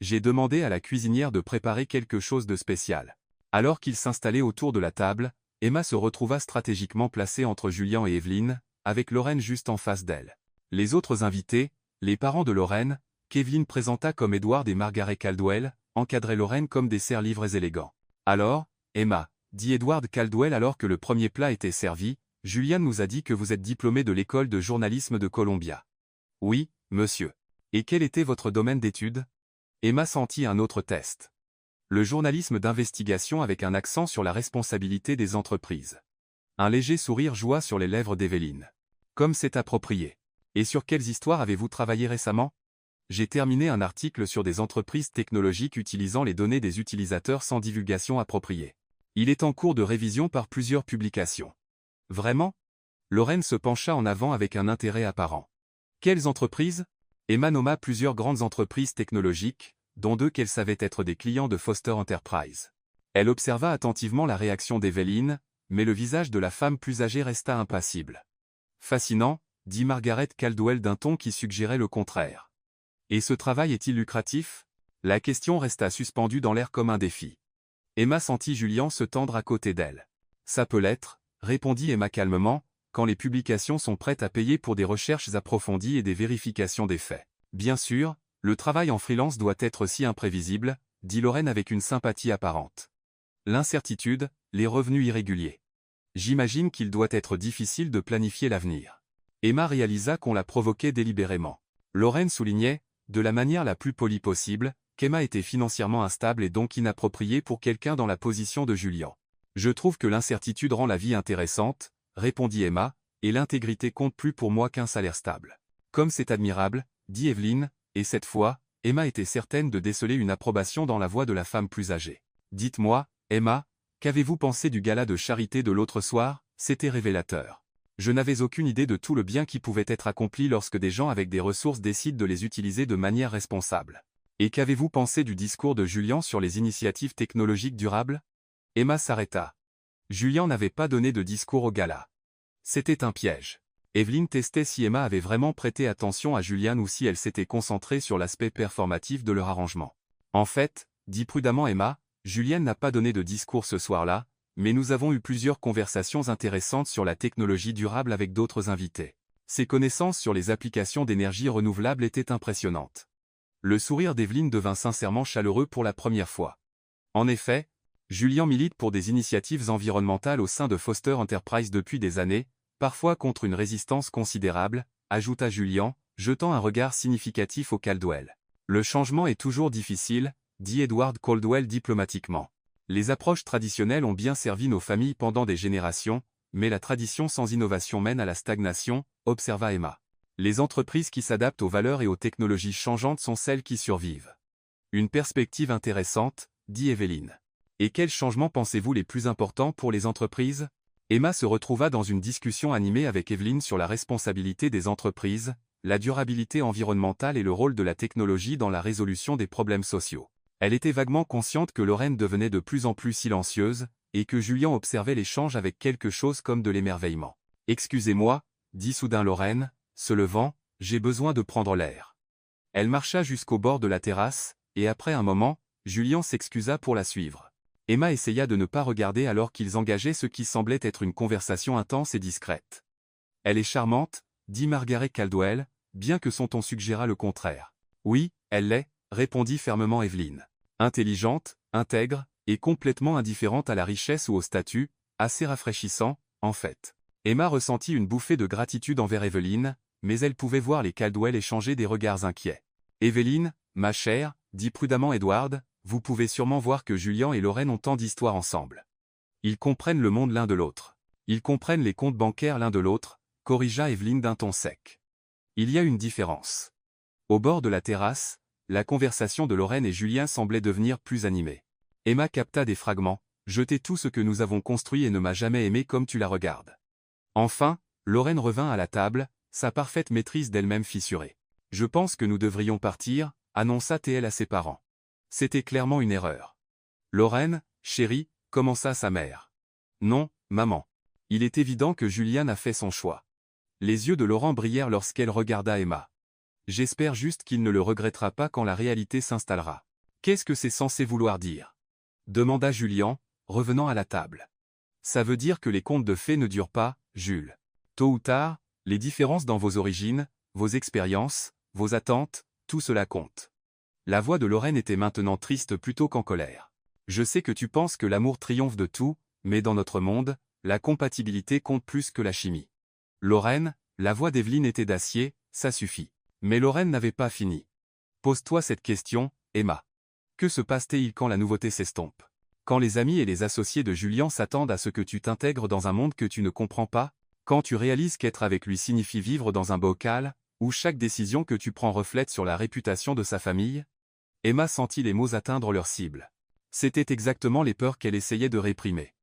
[SPEAKER 1] J'ai demandé à la cuisinière de préparer quelque chose de spécial. Alors qu'ils s'installaient autour de la table, Emma se retrouva stratégiquement placée entre Julien et Evelyn, avec Lorraine juste en face d'elle. Les autres invités, les parents de Lorraine, qu'Evelyn présenta comme Edward et Margaret Caldwell, encadraient Lorraine comme des serre-livres élégants. Alors, Emma, dit Edward Caldwell alors que le premier plat était servi, Julien nous a dit que vous êtes diplômé de l'école de journalisme de Columbia. Oui, monsieur. Et quel était votre domaine d'études? Emma sentit un autre test. Le journalisme d'investigation avec un accent sur la responsabilité des entreprises. Un léger sourire joua sur les lèvres d'Evelyn. Comme c'est approprié. Et sur quelles histoires avez-vous travaillé récemment? J'ai terminé un article sur des entreprises technologiques utilisant les données des utilisateurs sans divulgation appropriée. Il est en cours de révision par plusieurs publications. Vraiment? Lorraine se pencha en avant avec un intérêt apparent. Quelles entreprises? Emma nomma plusieurs grandes entreprises technologiques, dont deux qu'elle savait être des clients de Foster Enterprise. Elle observa attentivement la réaction d'Evelyn, mais le visage de la femme plus âgée resta impassible. Fascinant, dit Margaret Caldwell d'un ton qui suggérait le contraire. Et ce travail est-il lucratif? La question resta suspendue dans l'air comme un défi. Emma sentit Julian se tendre à côté d'elle. Ça peut l'être, répondit Emma calmement, quand les publications sont prêtes à payer pour des recherches approfondies et des vérifications des faits. Bien sûr, le travail en freelance doit être si imprévisible, dit Lorraine avec une sympathie apparente. L'incertitude, les revenus irréguliers. J'imagine qu'il doit être difficile de planifier l'avenir. Emma réalisa qu'on la provoquait délibérément. Lorraine soulignait, de la manière la plus polie possible, qu'Emma était financièrement instable et donc inappropriée pour quelqu'un dans la position de Julian. Je trouve que l'incertitude rend la vie intéressante, répondit Emma, et l'intégrité compte plus pour moi qu'un salaire stable. Comme c'est admirable, dit Evelyn, et cette fois, Emma était certaine de déceler une approbation dans la voix de la femme plus âgée. Dites-moi, Emma, qu'avez-vous pensé du gala de charité de l'autre soir? C'était révélateur. Je n'avais aucune idée de tout le bien qui pouvait être accompli lorsque des gens avec des ressources décident de les utiliser de manière responsable. Et qu'avez-vous pensé du discours de Julian sur les initiatives technologiques durables? Emma s'arrêta. Julian n'avait pas donné de discours au gala. C'était un piège. Evelyn testait si Emma avait vraiment prêté attention à Julian ou si elle s'était concentrée sur l'aspect performatif de leur arrangement. En fait, dit prudemment Emma, Julian n'a pas donné de discours ce soir-là, mais nous avons eu plusieurs conversations intéressantes sur la technologie durable avec d'autres invités. Ses connaissances sur les applications d'énergie renouvelable étaient impressionnantes. Le sourire d'Evelyn devint sincèrement chaleureux pour la première fois. En effet, Julian milite pour des initiatives environnementales au sein de Foster Enterprise depuis des années, parfois contre une résistance considérable, ajouta Julian, jetant un regard significatif au Caldwell. Le changement est toujours difficile, dit Edward Caldwell diplomatiquement. Les approches traditionnelles ont bien servi nos familles pendant des générations, mais la tradition sans innovation mène à la stagnation, observa Emma. Les entreprises qui s'adaptent aux valeurs et aux technologies changeantes sont celles qui survivent. Une perspective intéressante, dit Evelyn. Et quels changements pensez-vous les plus importants pour les entreprises? Emma se retrouva dans une discussion animée avec Evelyn sur la responsabilité des entreprises, la durabilité environnementale et le rôle de la technologie dans la résolution des problèmes sociaux. Elle était vaguement consciente que Lorraine devenait de plus en plus silencieuse, et que Julian observait l'échange avec quelque chose comme de l'émerveillement. « Excusez-moi, dit soudain Lorraine, se levant, j'ai besoin de prendre l'air. » Elle marcha jusqu'au bord de la terrasse, et après un moment, Julian s'excusa pour la suivre. Emma essaya de ne pas regarder alors qu'ils engageaient ce qui semblait être une conversation intense et discrète. « Elle est charmante, dit Margaret Caldwell, bien que son ton suggéra le contraire. « Oui, elle l'est, répondit fermement Evelyn. Intelligente, intègre, et complètement indifférente à la richesse ou au statut, assez rafraîchissant, en fait. » Emma ressentit une bouffée de gratitude envers Evelyn, mais elle pouvait voir les Caldwell échanger des regards inquiets. « Evelyn, ma chère, dit prudemment Edward, vous pouvez sûrement voir que Julian et Lorraine ont tant d'histoires ensemble. Ils comprennent le monde l'un de l'autre. Ils comprennent les comptes bancaires l'un de l'autre, corrigea Evelyn d'un ton sec. Il y a une différence. Au bord de la terrasse, la conversation de Lorraine et Julien semblait devenir plus animée. Emma capta des fragments, jeter tout ce que nous avons construit et ne m'a jamais aimé comme tu la regardes. Enfin, Lorraine revint à la table, sa parfaite maîtrise d'elle-même fissurée. Je pense que nous devrions partir, annonça TL à ses parents. C'était clairement une erreur. Lorraine, chérie, commença sa mère. Non, maman. Il est évident que Julian a fait son choix. Les yeux de Laurent brillèrent lorsqu'elle regarda Emma. J'espère juste qu'il ne le regrettera pas quand la réalité s'installera. Qu'est-ce que c'est censé vouloir dire? Demanda Julian, revenant à la table. Ça veut dire que les contes de fées ne durent pas, Jules. Tôt ou tard, les différences dans vos origines, vos expériences, vos attentes, tout cela compte. La voix de Lorraine était maintenant triste plutôt qu'en colère. Je sais que tu penses que l'amour triomphe de tout, mais dans notre monde, la compatibilité compte plus que la chimie. Lorraine, la voix d'Evelyn était d'acier, ça suffit. Mais Lorraine n'avait pas fini. Pose-toi cette question, Emma. Que se passe-t-il quand la nouveauté s'estompe? Quand les amis et les associés de Julian s'attendent à ce que tu t'intègres dans un monde que tu ne comprends pas? Quand tu réalises qu'être avec lui signifie vivre dans un bocal, où chaque décision que tu prends reflète sur la réputation de sa famille? Emma sentit les mots atteindre leur cible. C'étaient exactement les peurs qu'elle essayait de réprimer.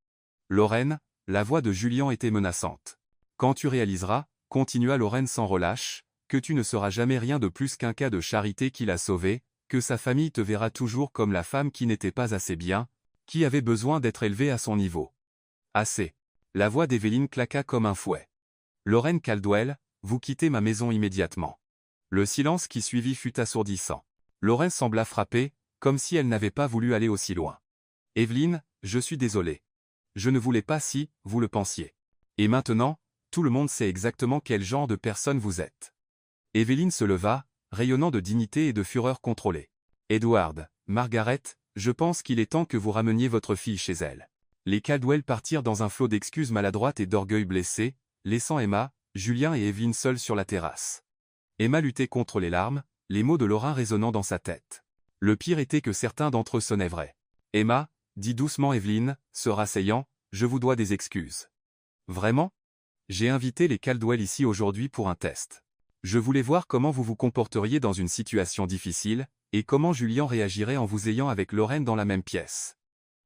[SPEAKER 1] Lorraine, la voix de Julian était menaçante. Quand tu réaliseras, continua Lorraine sans relâche, que tu ne seras jamais rien de plus qu'un cas de charité qui l'a sauvé, que sa famille te verra toujours comme la femme qui n'était pas assez bien, qui avait besoin d'être élevée à son niveau. Assez. La voix d'Evelyne claqua comme un fouet. Lorraine Caldwell, vous quittez ma maison immédiatement. Le silence qui suivit fut assourdissant. Lorraine sembla frappée, comme si elle n'avait pas voulu aller aussi loin. Evelyne, je suis désolé. Je ne voulais pas si, vous le pensiez. Et maintenant, tout le monde sait exactement quel genre de personne vous êtes. Evelyne se leva, rayonnant de dignité et de fureur contrôlée. Edward, Margaret, je pense qu'il est temps que vous rameniez votre fille chez elle. Les Caldwell partirent dans un flot d'excuses maladroites et d'orgueil blessé, laissant Emma, Julien et Evelyne seuls sur la terrasse. Emma luttait contre les larmes, les mots de Laurent résonnant dans sa tête. Le pire était que certains d'entre eux sonnaient vrais. Emma, dit doucement Evelyne, se rasseyant, je vous dois des excuses. Vraiment? J'ai invité les Caldwell ici aujourd'hui pour un test. Je voulais voir comment vous vous comporteriez dans une situation difficile, et comment Julien réagirait en vous ayant avec Lorraine dans la même pièce.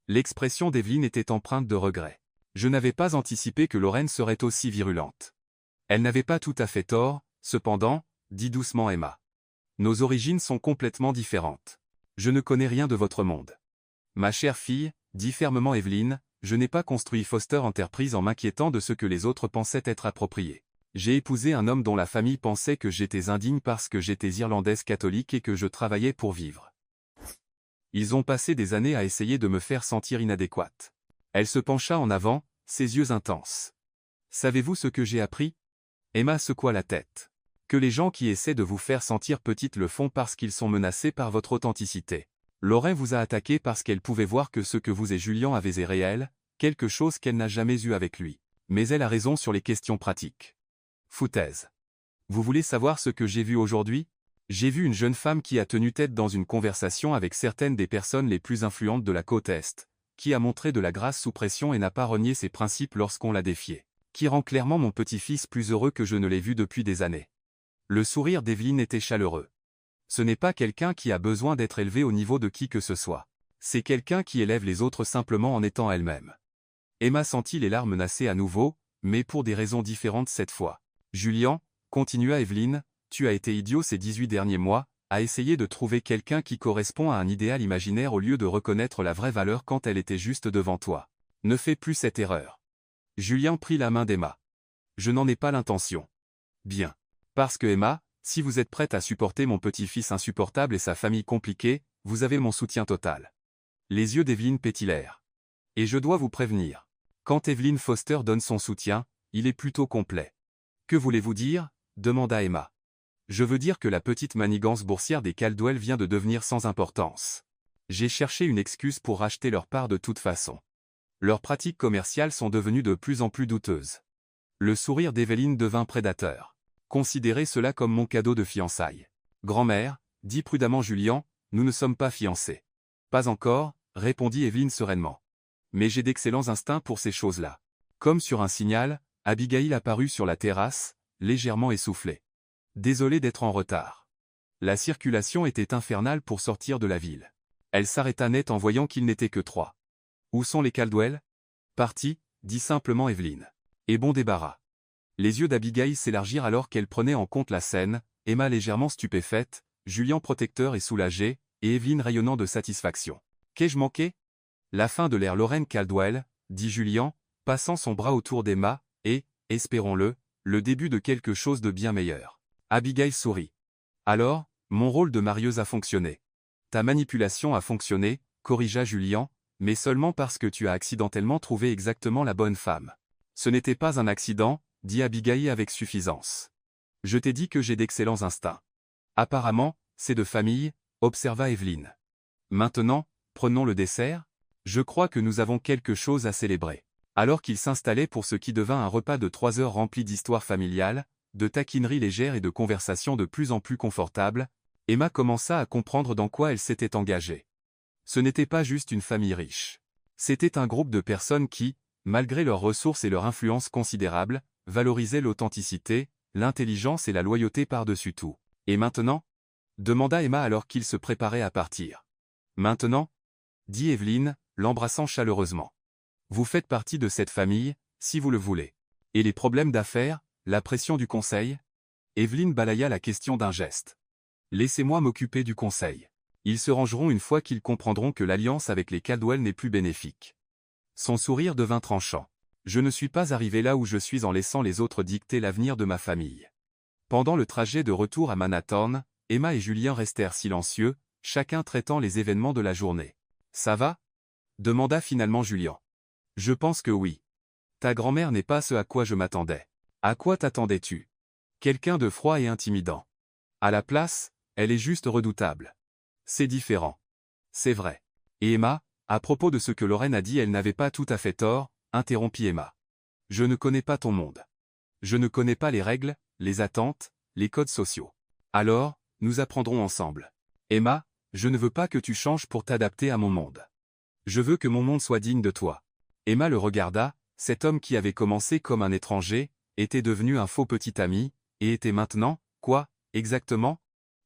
[SPEAKER 1] L'expression d'Evelyne était empreinte de regret. Je n'avais pas anticipé que Lorraine serait aussi virulente. Elle n'avait pas tout à fait tort, cependant, dit doucement Emma. Nos origines sont complètement différentes. Je ne connais rien de votre monde. Ma chère fille, dit fermement Evelyne, je n'ai pas construit Foster Enterprise en m'inquiétant de ce que les autres pensaient être approprié. J'ai épousé un homme dont la famille pensait que j'étais indigne parce que j'étais irlandaise catholique et que je travaillais pour vivre. Ils ont passé des années à essayer de me faire sentir inadéquate. Elle se pencha en avant, ses yeux intenses. Savez-vous ce que j'ai appris? Emma secoua la tête. Que les gens qui essaient de vous faire sentir petite le font parce qu'ils sont menacés par votre authenticité. Lorraine vous a attaqué parce qu'elle pouvait voir que ce que vous et Julien avez est réel, quelque chose qu'elle n'a jamais eu avec lui. Mais elle a raison sur les questions pratiques. Foutaise. Vous voulez savoir ce que j'ai vu aujourd'hui? J'ai vu une jeune femme qui a tenu tête dans une conversation avec certaines des personnes les plus influentes de la côte Est, qui a montré de la grâce sous pression et n'a pas renié ses principes lorsqu'on l'a défié, qui rend clairement mon petit-fils plus heureux que je ne l'ai vu depuis des années. Le sourire d'Evelyne était chaleureux. Ce n'est pas quelqu'un qui a besoin d'être élevé au niveau de qui que ce soit. C'est quelqu'un qui élève les autres simplement en étant elle-même. Emma sentit les larmes nasser à nouveau, mais pour des raisons différentes cette fois. Julien, continua Evelyne, tu as été idiot ces 18 derniers mois, à essayer de trouver quelqu'un qui correspond à un idéal imaginaire au lieu de reconnaître la vraie valeur quand elle était juste devant toi. Ne fais plus cette erreur. Julien prit la main d'Emma. Je n'en ai pas l'intention. Bien. Parce que Emma, si vous êtes prête à supporter mon petit-fils insupportable et sa famille compliquée, vous avez mon soutien total. Les yeux d'Evelyne pétillèrent. Et je dois vous prévenir. Quand Evelyne Foster donne son soutien, il est plutôt complet. Que voulez-vous dire? Demanda Emma. Je veux dire que la petite manigance boursière des Caldwell vient de devenir sans importance. J'ai cherché une excuse pour racheter leur part de toute façon. Leurs pratiques commerciales sont devenues de plus en plus douteuses. Le sourire d'Evelyne devint prédateur. Considérez cela comme mon cadeau de fiançailles. Grand-mère, dit prudemment Julien, nous ne sommes pas fiancés. Pas encore, répondit Evelyne sereinement. Mais j'ai d'excellents instincts pour ces choses-là. Comme sur un signal, Abigail apparut sur la terrasse, légèrement essoufflée. Désolée d'être en retard. La circulation était infernale pour sortir de la ville. Elle s'arrêta net en voyant qu'ils n'étaient que 3. Où sont les Caldwell? Partis, dit simplement Evelyne. Et bon débarras. Les yeux d'Abigail s'élargirent alors qu'elle prenait en compte la scène, Emma légèrement stupéfaite, Julien protecteur et soulagé, et Evelyne rayonnant de satisfaction. Qu'ai-je manqué? La fin de l'ère Lorraine Caldwell, dit Julien, passant son bras autour d'Emma, et, espérons-le, le début de quelque chose de bien meilleur. Abigail sourit. Alors, mon rôle de marieuse a fonctionné. Ta manipulation a fonctionné, corrigea Julien, mais seulement parce que tu as accidentellement trouvé exactement la bonne femme. Ce n'était pas un accident, dit Abigail avec suffisance. Je t'ai dit que j'ai d'excellents instincts. Apparemment, c'est de famille, observa Evelyne. Maintenant, prenons le dessert. Je crois que nous avons quelque chose à célébrer. Alors qu'ils s'installaient pour ce qui devint un repas de 3 heures rempli d'histoires familiales, de taquineries légères et de conversations de plus en plus confortables, Emma commença à comprendre dans quoi elle s'était engagée. Ce n'était pas juste une famille riche. C'était un groupe de personnes qui, malgré leurs ressources et leur influence considérable, valorisaient l'authenticité, l'intelligence et la loyauté par-dessus tout. Et maintenant? Demanda Emma alors qu'ils se préparaient à partir. Maintenant? Dit Evelyne, l'embrassant chaleureusement. Vous faites partie de cette famille, si vous le voulez. Et les problèmes d'affaires, la pression du conseil? Evelyne balaya la question d'un geste. Laissez-moi m'occuper du conseil. Ils se rangeront une fois qu'ils comprendront que l'alliance avec les Caldwell n'est plus bénéfique. Son sourire devint tranchant. Je ne suis pas arrivé là où je suis en laissant les autres dicter l'avenir de ma famille. Pendant le trajet de retour à Manhattan, Emma et Julien restèrent silencieux, chacun traitant les événements de la journée. Ça va? Demanda finalement Julien. Je pense que oui. Ta grand-mère n'est pas ce à quoi je m'attendais. À quoi t'attendais-tu? Quelqu'un de froid et intimidant. À la place, elle est juste redoutable. C'est différent. C'est vrai. Et Emma, à propos de ce que Lorraine a dit, elle n'avait pas tout à fait tort, interrompit Emma. Je ne connais pas ton monde. Je ne connais pas les règles, les attentes, les codes sociaux. Alors, nous apprendrons ensemble. Emma, je ne veux pas que tu changes pour t'adapter à mon monde. Je veux que mon monde soit digne de toi. Emma le regarda, cet homme qui avait commencé comme un étranger, était devenu un faux petit ami, et était maintenant, quoi, exactement?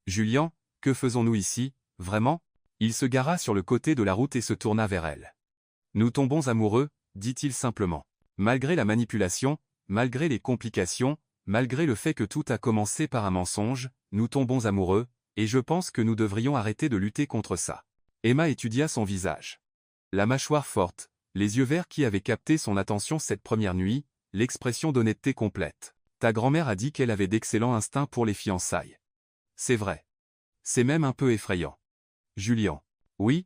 [SPEAKER 1] Julien, que faisons-nous ici, vraiment? Il se gara sur le côté de la route et se tourna vers elle. Nous tombons amoureux, dit-il simplement. Malgré la manipulation, malgré les complications, malgré le fait que tout a commencé par un mensonge, nous tombons amoureux, et je pense que nous devrions arrêter de lutter contre ça. Emma étudia son visage. La mâchoire forte, les yeux verts qui avaient capté son attention cette première nuit, l'expression d'honnêteté complète. Ta grand-mère a dit qu'elle avait d'excellents instincts pour les fiançailles. C'est vrai. C'est même un peu effrayant. Julien. Oui?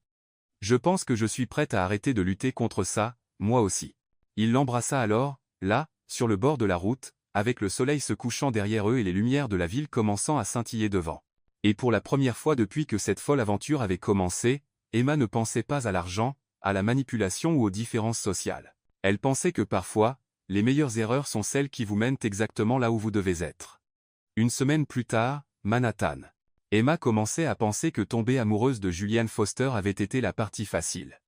[SPEAKER 1] Je pense que je suis prête à arrêter de lutter contre ça, moi aussi. Il l'embrassa alors, là, sur le bord de la route, avec le soleil se couchant derrière eux et les lumières de la ville commençant à scintiller devant. Et pour la première fois depuis que cette folle aventure avait commencé, Emma ne pensait pas à l'argent, à la manipulation ou aux différences sociales. Elle pensait que parfois, les meilleures erreurs sont celles qui vous mènent exactement là où vous devez être. Une semaine plus tard, Manhattan. Emma commençait à penser que tomber amoureuse de Julianne Foster avait été la partie facile.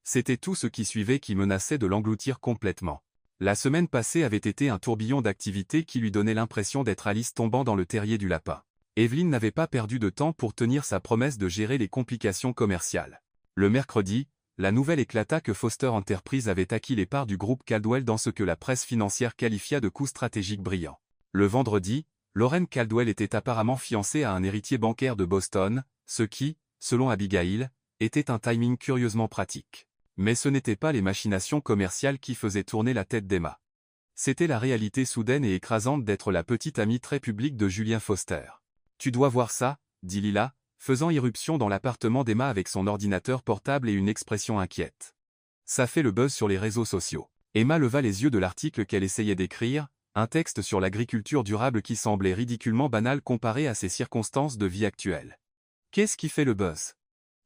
[SPEAKER 1] C'était tout ce qui suivait qui menaçait de l'engloutir complètement. La semaine passée avait été un tourbillon d'activités qui lui donnait l'impression d'être Alice tombant dans le terrier du lapin. Evelyne n'avait pas perdu de temps pour tenir sa promesse de gérer les complications commerciales. Le mercredi, la nouvelle éclata que Foster Enterprises avait acquis les parts du groupe Caldwell dans ce que la presse financière qualifia de coup stratégique brillant. Le vendredi, Lorraine Caldwell était apparemment fiancée à un héritier bancaire de Boston, ce qui, selon Abigail, était un timing curieusement pratique. Mais ce n'étaient pas les machinations commerciales qui faisaient tourner la tête d'Emma. C'était la réalité soudaine et écrasante d'être la petite amie très publique de Julien Foster. Tu dois voir ça, dit Lila, faisant irruption dans l'appartement d'Emma avec son ordinateur portable et une expression inquiète. Ça fait le buzz sur les réseaux sociaux. Emma leva les yeux de l'article qu'elle essayait d'écrire, un texte sur l'agriculture durable qui semblait ridiculement banal comparé à ses circonstances de vie actuelles. Qu'est-ce qui fait le buzz?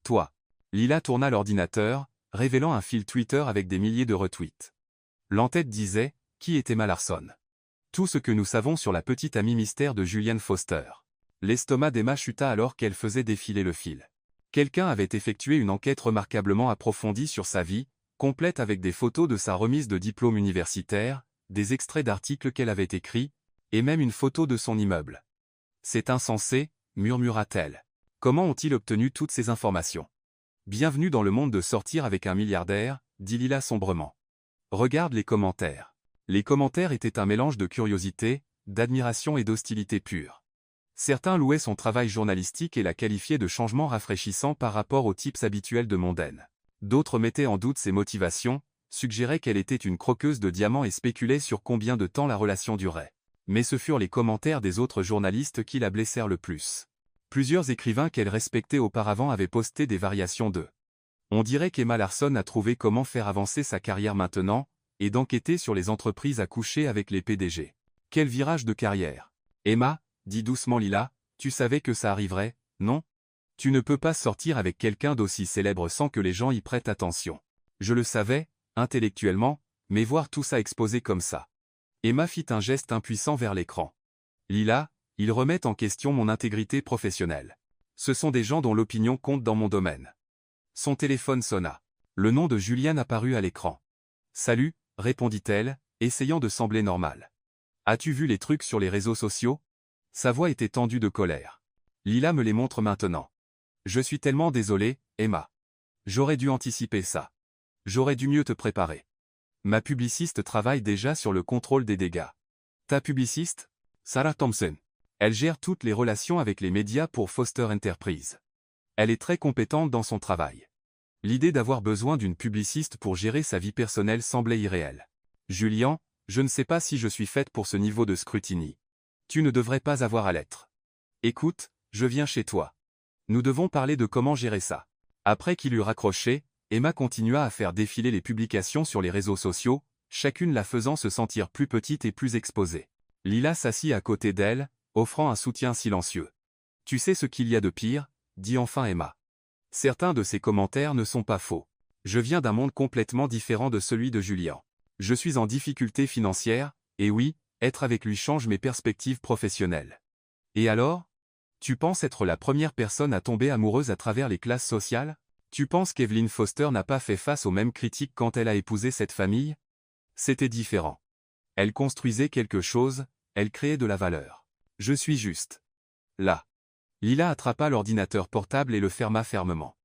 [SPEAKER 1] Toi. Lila tourna l'ordinateur, révélant un fil Twitter avec des milliers de retweets. L'entête disait, qui était Emma Larson? Tout ce que nous savons sur la petite amie mystère de Julianne Foster. L'estomac d'Emma chuta alors qu'elle faisait défiler le fil. Quelqu'un avait effectué une enquête remarquablement approfondie sur sa vie, complète avec des photos de sa remise de diplôme universitaire, des extraits d'articles qu'elle avait écrits, et même une photo de son immeuble. C'est insensé, murmura-t-elle. Comment ont-ils obtenu toutes ces informations? Bienvenue dans le monde de sortir avec un milliardaire, dit Lila sombrement. Regarde les commentaires. Les commentaires étaient un mélange de curiosité, d'admiration et d'hostilité pure. Certains louaient son travail journalistique et la qualifiaient de changement rafraîchissant par rapport aux types habituels de mondaine. D'autres mettaient en doute ses motivations, suggéraient qu'elle était une croqueuse de diamants et spéculaient sur combien de temps la relation durait. Mais ce furent les commentaires des autres journalistes qui la blessèrent le plus. Plusieurs écrivains qu'elle respectait auparavant avaient posté des variations d'eux. On dirait qu'Emma Larson a trouvé comment faire avancer sa carrière maintenant, et d'enquêter sur les entreprises à coucher avec les PDG. Quel virage de carrière! Emma, dit doucement Lila, tu savais que ça arriverait, non? Tu ne peux pas sortir avec quelqu'un d'aussi célèbre sans que les gens y prêtent attention. Je le savais, intellectuellement, mais voir tout ça exposé comme ça. Emma fit un geste impuissant vers l'écran. Lila, ils remettent en question mon intégrité professionnelle. Ce sont des gens dont l'opinion compte dans mon domaine. Son téléphone sonna. Le nom de Julianne apparut à l'écran. Salut, répondit-elle, essayant de sembler normale. As-tu vu les trucs sur les réseaux sociaux? Sa voix était tendue de colère. Lila me les montre maintenant. Je suis tellement désolée, Emma. J'aurais dû anticiper ça. J'aurais dû mieux te préparer. Ma publiciste travaille déjà sur le contrôle des dégâts. Ta publiciste? Sarah Thompson. Elle gère toutes les relations avec les médias pour Foster Enterprise. Elle est très compétente dans son travail. L'idée d'avoir besoin d'une publiciste pour gérer sa vie personnelle semblait irréelle. Julian, je ne sais pas si je suis faite pour ce niveau de scrutiny. Tu ne devrais pas avoir à l'être. Écoute, je viens chez toi. Nous devons parler de comment gérer ça. Après qu'il eut raccroché, Emma continua à faire défiler les publications sur les réseaux sociaux, chacune la faisant se sentir plus petite et plus exposée. Lila s'assit à côté d'elle, offrant un soutien silencieux. « Tu sais ce qu'il y a de pire ?» dit enfin Emma. Certains de ces commentaires ne sont pas faux. Je viens d'un monde complètement différent de celui de Julian. Je suis en difficulté financière, et oui, être avec lui change mes perspectives professionnelles. Et alors ? Tu penses être la première personne à tomber amoureuse à travers les classes sociales ? Tu penses qu'Evelyn Foster n'a pas fait face aux mêmes critiques quand elle a épousé cette famille ? C'était différent. Elle construisait quelque chose, elle créait de la valeur. Je suis juste. Là. Lila attrapa l'ordinateur portable et le ferma fermement.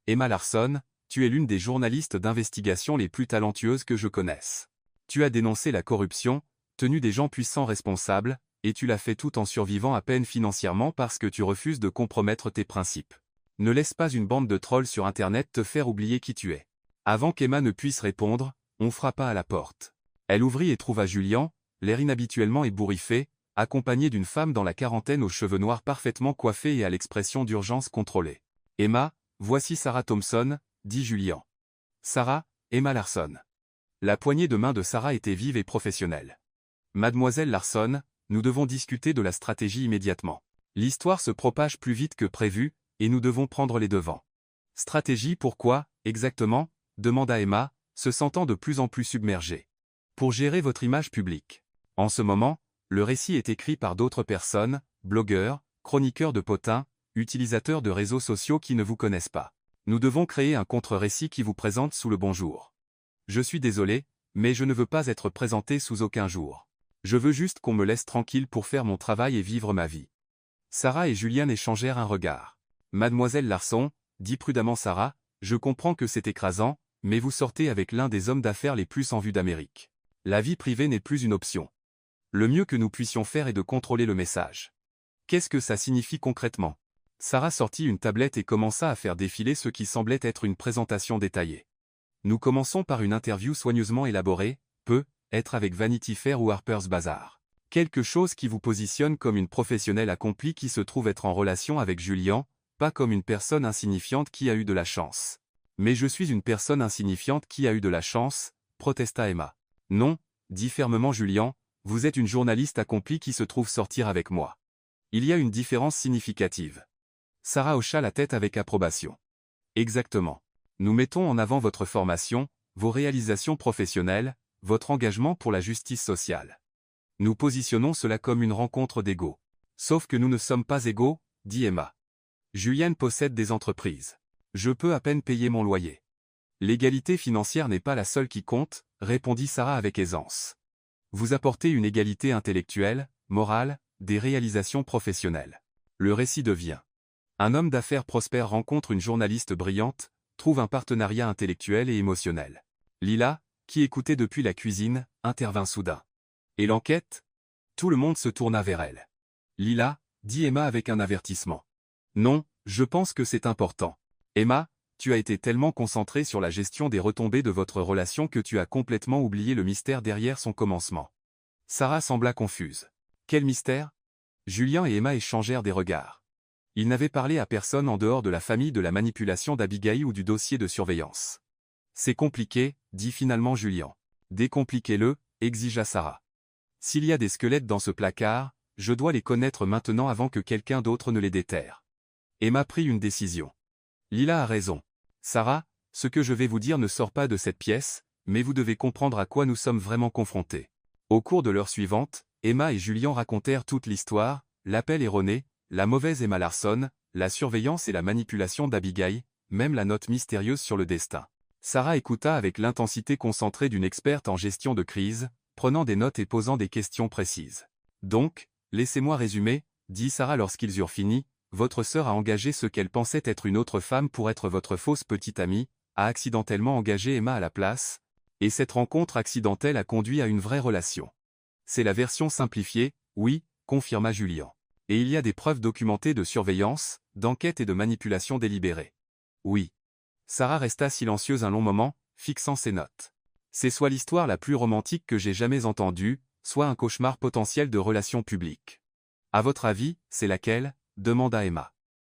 [SPEAKER 1] Emma Larson, tu es l'une des journalistes d'investigation les plus talentueuses que je connaisse. Tu as dénoncé la corruption, tenu des gens puissants responsables, et tu l'as fait tout en survivant à peine financièrement parce que tu refuses de compromettre tes principes. Ne laisse pas une bande de trolls sur Internet te faire oublier qui tu es. Avant qu'Emma ne puisse répondre, on frappa à la porte. Elle ouvrit et trouva Julian, l'air inhabituellement ébouriffé, accompagné d'une femme dans la quarantaine aux cheveux noirs parfaitement coiffés et à l'expression d'urgence contrôlée. « Emma, voici Sarah Thompson », dit Julian. « Sarah, Emma Larson. » La poignée de main de Sarah était vive et professionnelle. « Mademoiselle Larson, nous devons discuter de la stratégie immédiatement. L'histoire se propage plus vite que prévu, et nous devons prendre les devants. »« Stratégie pourquoi, exactement ?» demanda Emma, se sentant de plus en plus submergée. « Pour gérer votre image publique. En ce moment, le récit est écrit par d'autres personnes, blogueurs, chroniqueurs de potins, utilisateurs de réseaux sociaux qui ne vous connaissent pas. Nous devons créer un contre-récit qui vous présente sous le bon jour. Je suis désolé, mais je ne veux pas être présenté sous aucun jour. Je veux juste qu'on me laisse tranquille pour faire mon travail et vivre ma vie. » Sarah et Julian échangèrent un regard. « Mademoiselle Larson, dit prudemment Sarah, je comprends que c'est écrasant, mais vous sortez avec l'un des hommes d'affaires les plus en vue d'Amérique. La vie privée n'est plus une option. Le mieux que nous puissions faire est de contrôler le message. » Qu'est-ce que ça signifie concrètement ? Sarah sortit une tablette et commença à faire défiler ce qui semblait être une présentation détaillée. Nous commençons par une interview soigneusement élaborée, être avec Vanity Fair ou Harper's Bazaar. Quelque chose qui vous positionne comme une professionnelle accomplie qui se trouve être en relation avec Julian, pas comme une personne insignifiante qui a eu de la chance. « Mais je suis une personne insignifiante qui a eu de la chance », protesta Emma. « Non, dit fermement Julian, vous êtes une journaliste accomplie qui se trouve sortir avec moi. Il y a une différence significative. » Sarah hocha la tête avec approbation. « Exactement. Nous mettons en avant votre formation, vos réalisations professionnelles, votre engagement pour la justice sociale. Nous positionnons cela comme une rencontre d'égaux. Sauf que nous ne sommes pas égaux, dit Emma. Julian possède des entreprises. Je peux à peine payer mon loyer. L'égalité financière n'est pas la seule qui compte, répondit Sarah avec aisance. Vous apportez une égalité intellectuelle, morale, des réalisations professionnelles. Le récit devient. Un homme d'affaires prospère rencontre une journaliste brillante, trouve un partenariat intellectuel et émotionnel. Lila, qui écoutait depuis la cuisine, intervint soudain. Et l'enquête ? Tout le monde se tourna vers elle. Lila, dit Emma avec un avertissement. Non, je pense que c'est important. Emma, tu as été tellement concentrée sur la gestion des retombées de votre relation que tu as complètement oublié le mystère derrière son commencement. Sarah sembla confuse. Quel mystère ? Julian et Emma échangèrent des regards. Ils n'avaient parlé à personne en dehors de la famille de la manipulation d'Abigail ou du dossier de surveillance. C'est compliqué, dit finalement Julian. Décompliquez-le, exigea Sarah. S'il y a des squelettes dans ce placard, je dois les connaître maintenant avant que quelqu'un d'autre ne les déterre. Emma prit une décision. Lila a raison. Sarah, ce que je vais vous dire ne sort pas de cette pièce, mais vous devez comprendre à quoi nous sommes vraiment confrontés. Au cours de l'heure suivante, Emma et Julian racontèrent toute l'histoire, l'appel erroné, la mauvaise Emma Larson, la surveillance et la manipulation d'Abigail, même la note mystérieuse sur le destin. Sarah écouta avec l'intensité concentrée d'une experte en gestion de crise, prenant des notes et posant des questions précises. Donc, laissez-moi résumer, dit Sarah lorsqu'ils eurent fini, votre sœur a engagé ce qu'elle pensait être une autre femme pour être votre fausse petite amie, a accidentellement engagé Emma à la place, et cette rencontre accidentelle a conduit à une vraie relation. C'est la version simplifiée, oui, confirma Julian. Et il y a des preuves documentées de surveillance, d'enquête et de manipulation délibérée. Oui. Sarah resta silencieuse un long moment, fixant ses notes. C'est soit l'histoire la plus romantique que j'ai jamais entendue, soit un cauchemar potentiel de relations publiques. À votre avis, c'est laquelle? Demanda Emma.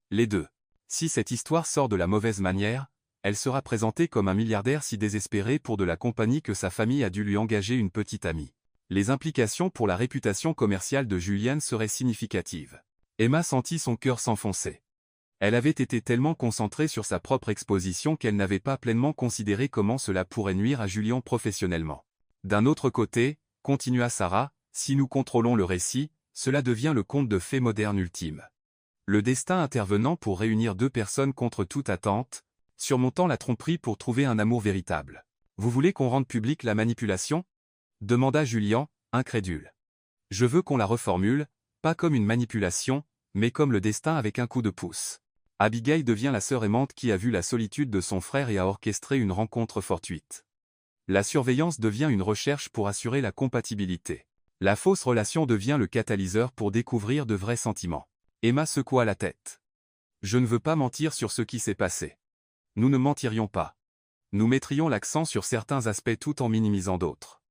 [SPEAKER 1] Les deux. Si cette histoire sort de la mauvaise manière, elle sera présentée comme un milliardaire si désespéré pour de la compagnie que sa famille a dû lui engager une petite amie. Les implications pour la réputation commerciale de Julian seraient significatives. Emma sentit son cœur s'enfoncer. Elle avait été tellement concentrée sur sa propre exposition qu'elle n'avait pas pleinement considéré comment cela pourrait nuire à Julian professionnellement. D'un autre côté, continua Sarah, si nous contrôlons le récit, cela devient le conte de fées moderne ultime. Le destin intervenant pour réunir deux personnes contre toute attente, surmontant la tromperie pour trouver un amour véritable. Vous voulez qu'on rende publique la manipulation? Demanda Julian, incrédule. Je veux qu'on la reformule, pas comme une manipulation, mais comme le destin avec un coup de pouce. Abigail devient la sœur aimante qui a vu la solitude de son frère et a orchestré une rencontre fortuite. La surveillance devient une recherche pour assurer la compatibilité. La fausse relation devient le catalyseur pour découvrir de vrais sentiments. Emma secoua la tête. Je ne veux pas mentir sur ce qui s'est passé. Nous ne mentirions pas. Nous mettrions l'accent sur certains aspects tout en minimisant d'autres.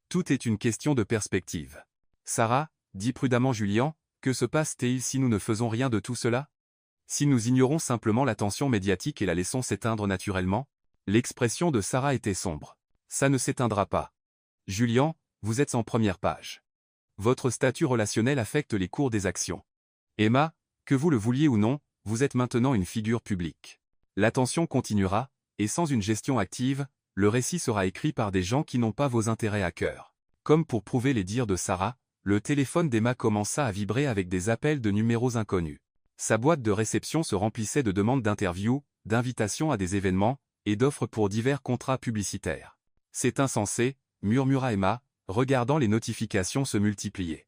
[SPEAKER 1] Tout est une question de perspective. Sarah, dit prudemment Julian, que se passe-t-il si nous ne faisons rien de tout cela? Si nous ignorons simplement l'attention médiatique et la laissons s'éteindre naturellement? L'expression de Sarah était sombre. Ça ne s'éteindra pas. Julian, vous êtes en première page. Votre statut relationnel affecte les cours des actions. Emma, que vous le vouliez ou non, vous êtes maintenant une figure publique. L'attention continuera, et sans une gestion active, le récit sera écrit par des gens qui n'ont pas vos intérêts à cœur. Comme pour prouver les dires de Sarah, le téléphone d'Emma commença à vibrer avec des appels de numéros inconnus. Sa boîte de réception se remplissait de demandes d'interviews, d'invitations à des événements, et d'offres pour divers contrats publicitaires. C'est insensé, murmura Emma, regardant les notifications se multiplier.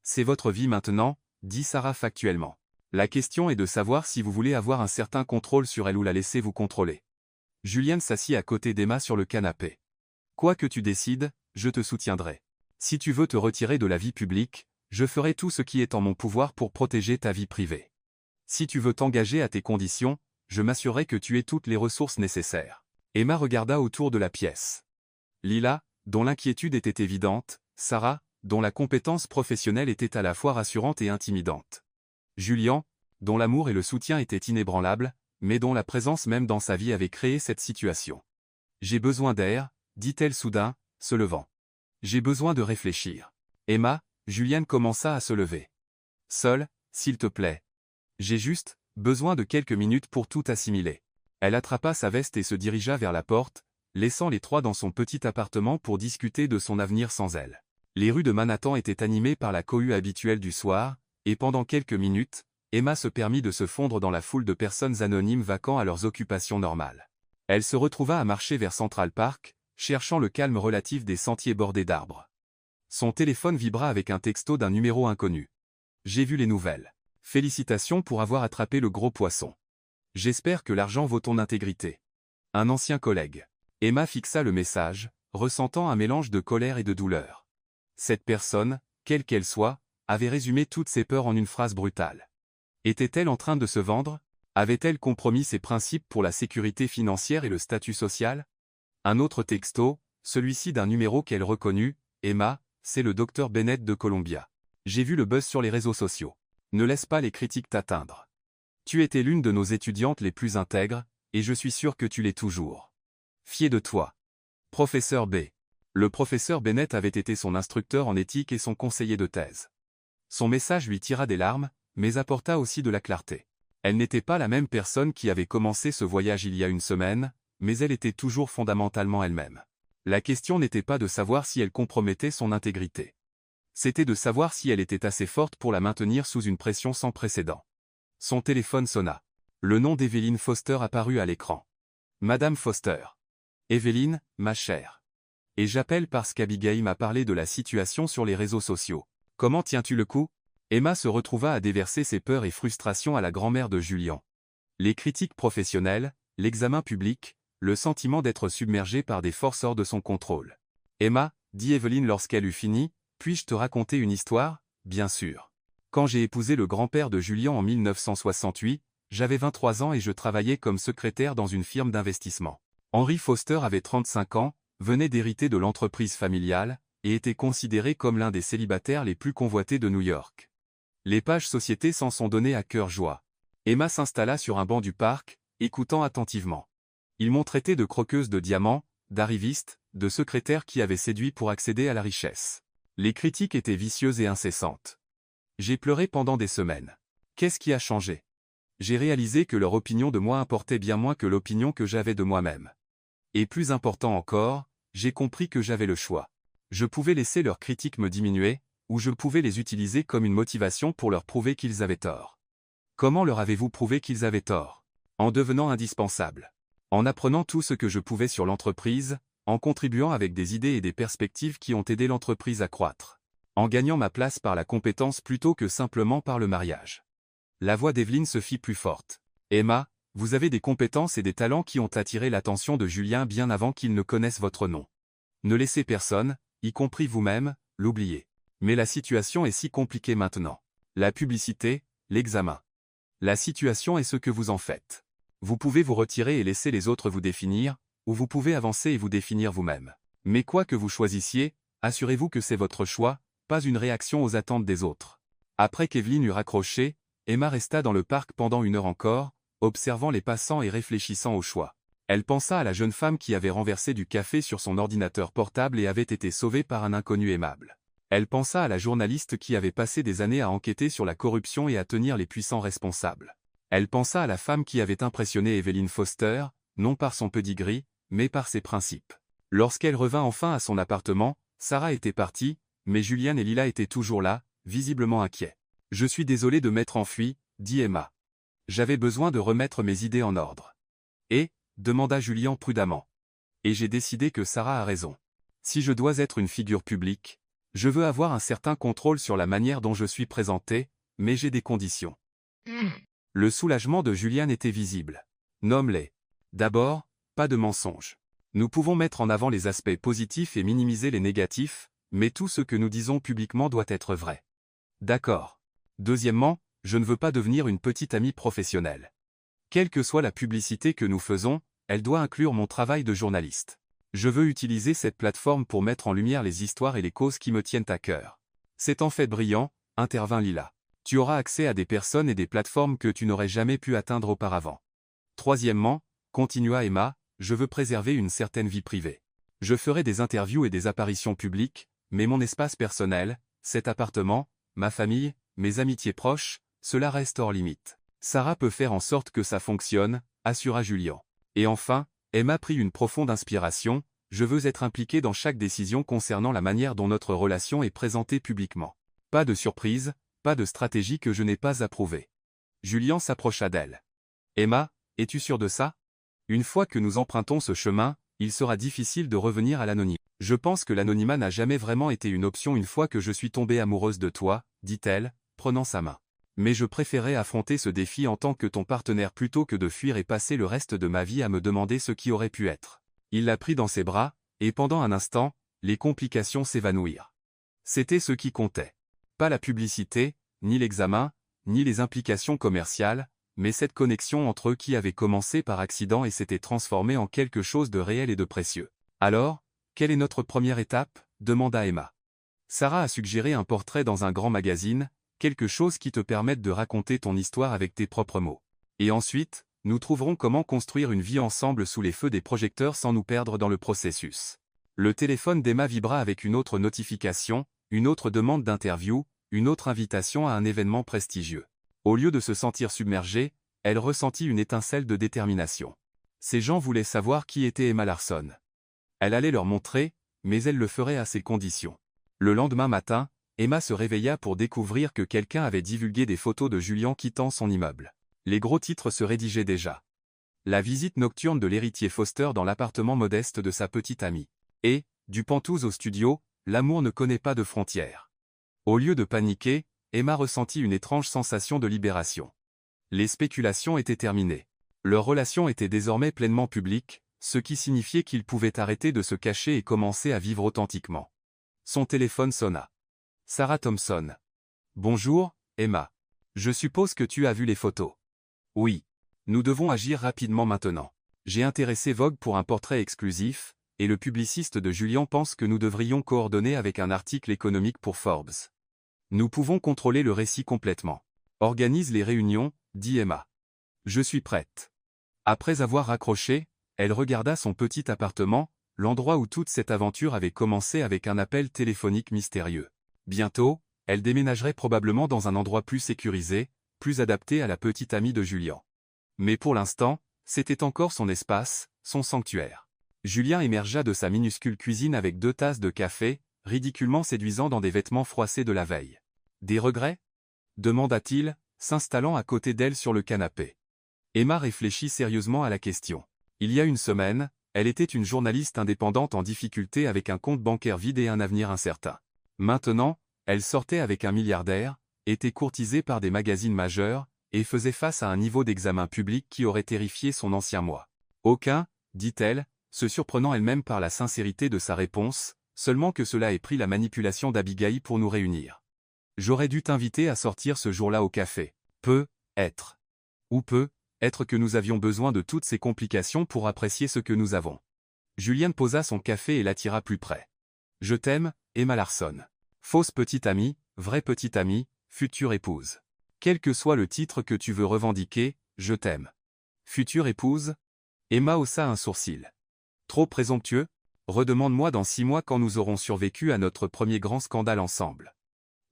[SPEAKER 1] C'est votre vie maintenant, dit Sarah factuellement. La question est de savoir si vous voulez avoir un certain contrôle sur elle ou la laisser vous contrôler. Julian s'assit à côté d'Emma sur le canapé. Quoi que tu décides, je te soutiendrai. Si tu veux te retirer de la vie publique, je ferai tout ce qui est en mon pouvoir pour protéger ta vie privée. Si tu veux t'engager à tes conditions, je m'assurerai que tu aies toutes les ressources nécessaires. Emma regarda autour de la pièce. Lila, dont l'inquiétude était évidente, Sarah, dont la compétence professionnelle était à la fois rassurante et intimidante. Julian, dont l'amour et le soutien étaient inébranlables, mais dont la présence même dans sa vie avait créé cette situation. J'ai besoin d'air, dit-elle soudain, se levant. J'ai besoin de réfléchir. Emma, Julian commença à se lever. Seul, s'il te plaît. J'ai juste besoin de quelques minutes pour tout assimiler. Elle attrapa sa veste et se dirigea vers la porte, laissant les trois dans son petit appartement pour discuter de son avenir sans elle. Les rues de Manhattan étaient animées par la cohue habituelle du soir, et pendant quelques minutes, Emma se permit de se fondre dans la foule de personnes anonymes vaquant à leurs occupations normales. Elle se retrouva à marcher vers Central Park, cherchant le calme relatif des sentiers bordés d'arbres. Son téléphone vibra avec un texto d'un numéro inconnu. J'ai vu les nouvelles. Félicitations pour avoir attrapé le gros poisson. J'espère que l'argent vaut ton intégrité. Un ancien collègue. Emma fixa le message, ressentant un mélange de colère et de douleur. Cette personne, quelle qu'elle soit, avait résumé toutes ses peurs en une phrase brutale. Était-elle en train de se vendre? Avait-elle compromis ses principes pour la sécurité financière et le statut social? Un autre texto, celui-ci d'un numéro qu'elle reconnut. Emma, c'est le docteur Bennett de Columbia. J'ai vu le buzz sur les réseaux sociaux. Ne laisse pas les critiques t'atteindre. Tu étais l'une de nos étudiantes les plus intègres, et je suis sûr que tu l'es toujours. Fier de toi. Professeur B. Le professeur Bennett avait été son instructeur en éthique et son conseiller de thèse. Son message lui tira des larmes, mais apporta aussi de la clarté. Elle n'était pas la même personne qui avait commencé ce voyage il y a une semaine, mais elle était toujours fondamentalement elle-même. La question n'était pas de savoir si elle compromettait son intégrité. C'était de savoir si elle était assez forte pour la maintenir sous une pression sans précédent. Son téléphone sonna. Le nom d'Evelyn Foster apparut à l'écran. Madame Foster. Evelyn, ma chère. Et j'appelle parce qu'Abigail m'a parlé de la situation sur les réseaux sociaux. Comment tiens-tu le coup? Emma se retrouva à déverser ses peurs et frustrations à la grand-mère de Julian. Les critiques professionnelles, l'examen public, le sentiment d'être submergée par des forces hors de son contrôle. Emma, dit Evelyn lorsqu'elle eut fini, puis-je te raconter une histoire? Bien sûr. Quand j'ai épousé le grand-père de Julien en 1968, j'avais 23 ans et je travaillais comme secrétaire dans une firme d'investissement. Henry Foster avait 35 ans, venait d'hériter de l'entreprise familiale, et était considéré comme l'un des célibataires les plus convoités de New York. Les pages société s'en sont données à cœur joie. Emma s'installa sur un banc du parc, écoutant attentivement. Ils m'ont traité de croqueuse de diamants, d'arriviste, de secrétaire qui avait séduit pour accéder à la richesse. Les critiques étaient vicieuses et incessantes. J'ai pleuré pendant des semaines. Qu'est-ce qui a changé? J'ai réalisé que leur opinion de moi importait bien moins que l'opinion que j'avais de moi-même. Et plus important encore, j'ai compris que j'avais le choix. Je pouvais laisser leurs critiques me diminuer, ou je pouvais les utiliser comme une motivation pour leur prouver qu'ils avaient tort. Comment leur avez-vous prouvé qu'ils avaient tort? En devenant indispensable. En apprenant tout ce que je pouvais sur l'entreprise, en contribuant avec des idées et des perspectives qui ont aidé l'entreprise à croître. En gagnant ma place par la compétence plutôt que simplement par le mariage. La voix d'Evelyne se fit plus forte. Emma, vous avez des compétences et des talents qui ont attiré l'attention de Julien bien avant qu'il ne connaisse votre nom. Ne laissez personne, y compris vous-même, l'oublier. Mais la situation est si compliquée maintenant. La publicité, l'examen. La situation est ce que vous en faites. Vous pouvez vous retirer et laisser les autres vous définir, ou vous pouvez avancer et vous définir vous-même. Mais quoi que vous choisissiez, assurez-vous que c'est votre choix, pas une réaction aux attentes des autres. Après qu'Evelyne eut raccroché, Emma resta dans le parc pendant 1 heure encore, observant les passants et réfléchissant au choix. Elle pensa à la jeune femme qui avait renversé du café sur son ordinateur portable et avait été sauvée par un inconnu aimable. Elle pensa à la journaliste qui avait passé des années à enquêter sur la corruption et à tenir les puissants responsables. Elle pensa à la femme qui avait impressionné Evelyne Foster, non par son pedigree, mais par ses principes. Lorsqu'elle revint enfin à son appartement, Sarah était partie, mais Julien et Lila étaient toujours là, visiblement inquiets. « Je suis désolé de m'être enfui, » dit Emma. « J'avais besoin de remettre mes idées en ordre. » « Et » demanda Julien prudemment. « Et j'ai décidé que Sarah a raison. Si je dois être une figure publique, je veux avoir un certain contrôle sur la manière dont je suis présenté, mais j'ai des conditions. » Le soulagement de Julien était visible. « Nomme-les. D'abord, pas de mensonges. Nous pouvons mettre en avant les aspects positifs et minimiser les négatifs, mais tout ce que nous disons publiquement doit être vrai. » D'accord. Deuxièmement, je ne veux pas devenir une petite amie professionnelle. Quelle que soit la publicité que nous faisons, elle doit inclure mon travail de journaliste. Je veux utiliser cette plateforme pour mettre en lumière les histoires et les causes qui me tiennent à cœur. C'est en fait brillant, intervint Lila. Tu auras accès à des personnes et des plateformes que tu n'aurais jamais pu atteindre auparavant. Troisièmement, continua Emma, je veux préserver une certaine vie privée. Je ferai des interviews et des apparitions publiques, mais mon espace personnel, cet appartement, ma famille, mes amitiés proches, cela reste hors limite. Sarah peut faire en sorte que ça fonctionne, assura Julien. Et enfin, Emma prit une profonde inspiration, je veux être impliquée dans chaque décision concernant la manière dont notre relation est présentée publiquement. Pas de surprise, pas de stratégie que je n'ai pas approuvée. Julien s'approcha d'elle. Emma, es-tu sûre de ça? Une fois que nous empruntons ce chemin, il sera difficile de revenir à l'anonymat. Je pense que l'anonymat n'a jamais vraiment été une option une fois que je suis tombée amoureuse de toi, dit-elle, prenant sa main. Mais je préférais affronter ce défi en tant que ton partenaire plutôt que de fuir et passer le reste de ma vie à me demander ce qui aurait pu être. Il la prit dans ses bras, et pendant un instant, les complications s'évanouirent. C'était ce qui comptait. Pas la publicité, ni l'examen, ni les implications commerciales, mais cette connexion entre eux qui avait commencé par accident et s'était transformée en quelque chose de réel et de précieux. Alors, quelle est notre première étape? Demanda Emma. Sarah a suggéré un portrait dans un grand magazine, quelque chose qui te permette de raconter ton histoire avec tes propres mots. Et ensuite, nous trouverons comment construire une vie ensemble sous les feux des projecteurs sans nous perdre dans le processus. Le téléphone d'Emma vibra avec une autre notification, une autre demande d'interview, une autre invitation à un événement prestigieux. Au lieu de se sentir submergée, elle ressentit une étincelle de détermination. Ces gens voulaient savoir qui était Emma Larson. Elle allait leur montrer, mais elle le ferait à ses conditions. Le lendemain matin, Emma se réveilla pour découvrir que quelqu'un avait divulgué des photos de Julien quittant son immeuble. Les gros titres se rédigeaient déjà. La visite nocturne de l'héritier Foster dans l'appartement modeste de sa petite amie. Et, du Pentouse au studio, l'amour ne connaît pas de frontières. Au lieu de paniquer, Emma ressentit une étrange sensation de libération. Les spéculations étaient terminées. Leur relation était désormais pleinement publique, ce qui signifiait qu'ils pouvaient arrêter de se cacher et commencer à vivre authentiquement. Son téléphone sonna. Sarah Thompson. Bonjour, Emma. Je suppose que tu as vu les photos. Oui. Nous devons agir rapidement maintenant. J'ai intéressé Vogue pour un portrait exclusif, et le publiciste de Julian pense que nous devrions coordonner avec un article économique pour Forbes. Nous pouvons contrôler le récit complètement. Organise les réunions, dit Emma. Je suis prête. Après avoir raccroché, elle regarda son petit appartement, l'endroit où toute cette aventure avait commencé avec un appel téléphonique mystérieux. Bientôt, elle déménagerait probablement dans un endroit plus sécurisé, plus adapté à la petite amie de Julian. Mais pour l'instant, c'était encore son espace, son sanctuaire. Julien émergea de sa minuscule cuisine avec 2 tasses de café, ridiculement séduisant dans des vêtements froissés de la veille. « Des regrets » demanda-t-il, s'installant à côté d'elle sur le canapé. Emma réfléchit sérieusement à la question. Il y a une semaine, elle était une journaliste indépendante en difficulté avec un compte bancaire vide et un avenir incertain. Maintenant, elle sortait avec un milliardaire, était courtisée par des magazines majeurs, et faisait face à un niveau d'examen public qui aurait terrifié son ancien moi. Aucun, dit-elle, se surprenant elle-même par la sincérité de sa réponse, seulement que cela ait pris la manipulation d'Abigail pour nous réunir. J'aurais dû t'inviter à sortir ce jour-là au café. Peut-être. Ou peut-être que nous avions besoin de toutes ces complications pour apprécier ce que nous avons. Julien posa son café et l'attira plus près. Je t'aime, Emma Larson. Fausse petite amie, vraie petite amie, future épouse. Quel que soit le titre que tu veux revendiquer, je t'aime. Future épouse? Emma haussa un sourcil. Trop présomptueux? Redemande-moi dans 6 mois quand nous aurons survécu à notre premier grand scandale ensemble.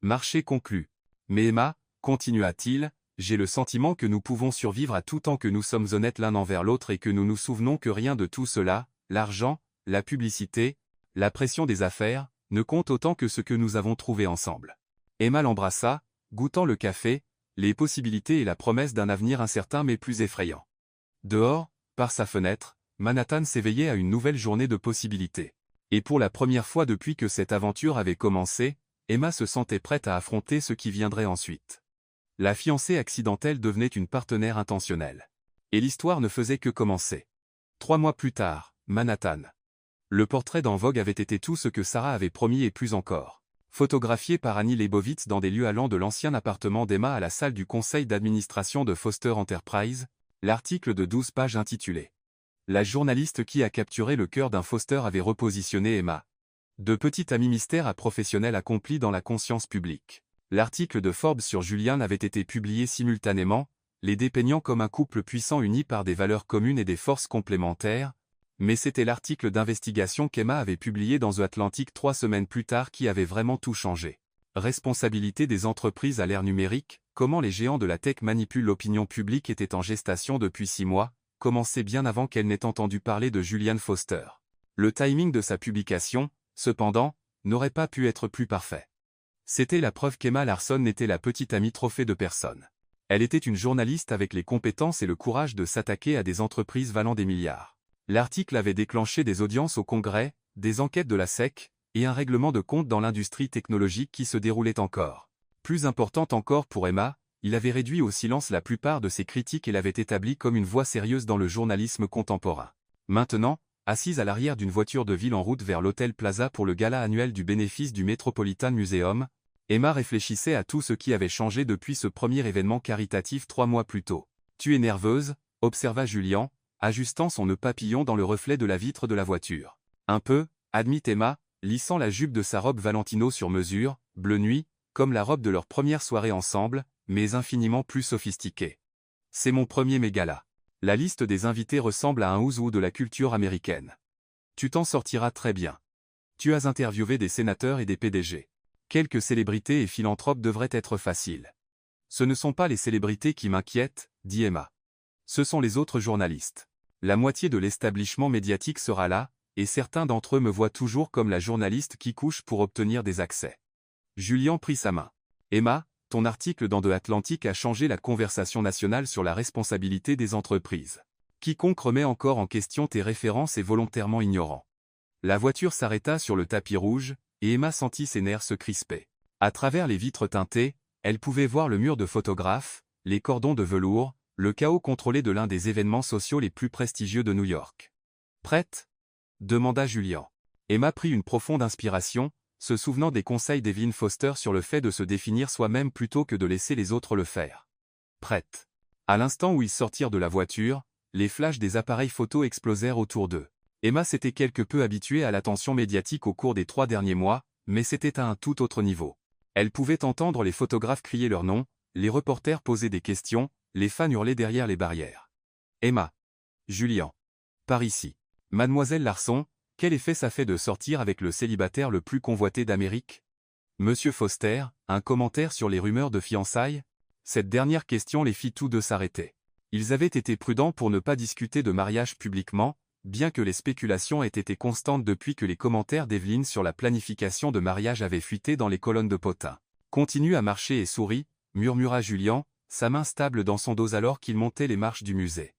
[SPEAKER 1] Marché conclu. Mais Emma, continua-t-il, j'ai le sentiment que nous pouvons survivre à tout tant que nous sommes honnêtes l'un envers l'autre et que nous nous souvenons que rien de tout cela, l'argent, la publicité, la pression des affaires, ne compte autant que ce que nous avons trouvé ensemble. Emma l'embrassa, goûtant le café, les possibilités et la promesse d'un avenir incertain mais plus effrayant. Dehors, par sa fenêtre, Manhattan s'éveillait à une nouvelle journée de possibilités. Et pour la première fois depuis que cette aventure avait commencé, Emma se sentait prête à affronter ce qui viendrait ensuite. La fiancée accidentelle devenait une partenaire intentionnelle. Et l'histoire ne faisait que commencer. 3 mois plus tard, Manhattan. Le portrait dans Vogue avait été tout ce que Sarah avait promis et plus encore. Photographié par Annie Leibovitz dans des lieux allant de l'ancien appartement d'Emma à la salle du conseil d'administration de Foster Enterprise, l'article de 12 pages intitulé « La journaliste qui a capturé le cœur d'un Foster avait repositionné Emma. De petite amie mystère à professionnel accompli dans la conscience publique ». L'article de Forbes sur Julian avait été publié simultanément, les dépeignant comme un couple puissant uni par des valeurs communes et des forces complémentaires, mais c'était l'article d'investigation qu'Emma avait publié dans The Atlantic 3 semaines plus tard qui avait vraiment tout changé. Responsabilité des entreprises à l'ère numérique, comment les géants de la tech manipulent l'opinion publique était en gestation depuis 6 mois, commençait bien avant qu'elle n'ait entendu parler de Julian Foster. Le timing de sa publication, cependant, n'aurait pas pu être plus parfait. C'était la preuve qu'Emma Larson n'était la petite amie trophée de personne. Elle était une journaliste avec les compétences et le courage de s'attaquer à des entreprises valant des milliards. L'article avait déclenché des audiences au Congrès, des enquêtes de la SEC, et un règlement de compte dans l'industrie technologique qui se déroulait encore. Plus important encore pour Emma, il avait réduit au silence la plupart de ses critiques et l'avait établie comme une voix sérieuse dans le journalisme contemporain. Maintenant, assise à l'arrière d'une voiture de ville en route vers l'Hôtel Plaza pour le gala annuel du bénéfice du Metropolitan Museum, Emma réfléchissait à tout ce qui avait changé depuis ce premier événement caritatif 3 mois plus tôt. « Tu es nerveuse ?» observa Julian, ajustant son nœud papillon dans le reflet de la vitre de la voiture. « Un peu » admit Emma, lissant la jupe de sa robe Valentino sur mesure, bleu nuit, comme la robe de leur première soirée ensemble, mais infiniment plus sophistiquée. « C'est mon premier mégala. La liste des invités ressemble à un who's who de la culture américaine. Tu t'en sortiras très bien. Tu as interviewé des sénateurs et des PDG. Quelques célébrités et philanthropes devraient être faciles. Ce ne sont pas les célébrités qui m'inquiètent, dit Emma. Ce sont les autres journalistes. La moitié de l'establishment médiatique sera là, et certains d'entre eux me voient toujours comme la journaliste qui couche pour obtenir des accès. Julien prit sa main. Emma, ton article dans The Atlantic a changé la conversation nationale sur la responsabilité des entreprises. Quiconque remet encore en question tes références est volontairement ignorant. La voiture s'arrêta sur le tapis rouge, et Emma sentit ses nerfs se crisper. À travers les vitres teintées, elle pouvait voir le mur de photographes, les cordons de velours, le chaos contrôlé de l'un des événements sociaux les plus prestigieux de New York. « Prête ?» demanda Julian. Emma prit une profonde inspiration, se souvenant des conseils d'Evelyn Foster sur le fait de se définir soi-même plutôt que de laisser les autres le faire. Prête. À l'instant où ils sortirent de la voiture, les flashs des appareils photo explosèrent autour d'eux. Emma s'était quelque peu habituée à l'attention médiatique au cours des 3 derniers mois, mais c'était à un tout autre niveau. Elle pouvait entendre les photographes crier leur nom, les reporters poser des questions, les fans hurler derrière les barrières. Emma. Julian. Par ici. Mademoiselle Larson, quel effet ça fait de sortir avec le célibataire le plus convoité d'Amérique? Monsieur Foster, un commentaire sur les rumeurs de fiançailles? Cette dernière question les fit tous deux s'arrêter. Ils avaient été prudents pour ne pas discuter de mariage publiquement, bien que les spéculations aient été constantes depuis que les commentaires d'Evelyn sur la planification de mariage avaient fuité dans les colonnes de Potin. Continue à marcher et souris, murmura Julian, sa main stable dans son dos alors qu'il montait les marches du musée.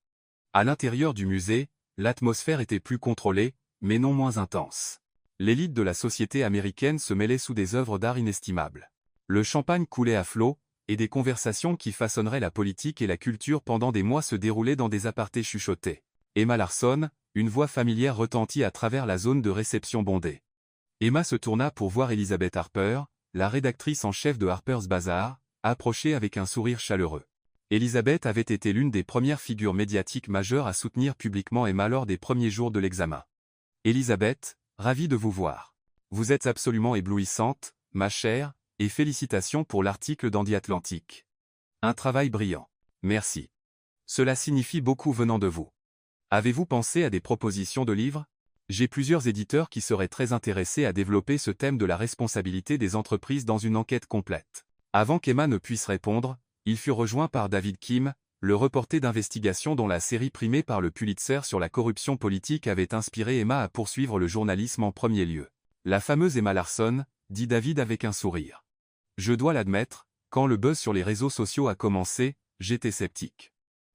[SPEAKER 1] À l'intérieur du musée, l'atmosphère était plus contrôlée, mais non moins intense. L'élite de la société américaine se mêlait sous des œuvres d'art inestimables. Le champagne coulait à flots, et des conversations qui façonneraient la politique et la culture pendant des mois se déroulaient dans des apartés chuchotés. Emma Larson, une voix familière retentit à travers la zone de réception bondée. Emma se tourna pour voir Elizabeth Harper, la rédactrice en chef de Harper's Bazaar, approcher avec un sourire chaleureux. Elizabeth avait été l'une des premières figures médiatiques majeures à soutenir publiquement Emma lors des premiers jours de l'examen. Elizabeth, ravie de vous voir. Vous êtes absolument éblouissante, ma chère, et félicitations pour l'article dans The Atlantic. Un travail brillant. Merci. Cela signifie beaucoup venant de vous. Avez-vous pensé à des propositions de livres? J'ai plusieurs éditeurs qui seraient très intéressés à développer ce thème de la responsabilité des entreprises dans une enquête complète. Avant qu'Emma ne puisse répondre, il fut rejoint par David Kim, le reporter d'investigation dont la série primée par le Pulitzer sur la corruption politique avait inspiré Emma à poursuivre le journalisme en premier lieu. La fameuse Emma Larson, dit David avec un sourire. Je dois l'admettre, quand le buzz sur les réseaux sociaux a commencé, j'étais sceptique.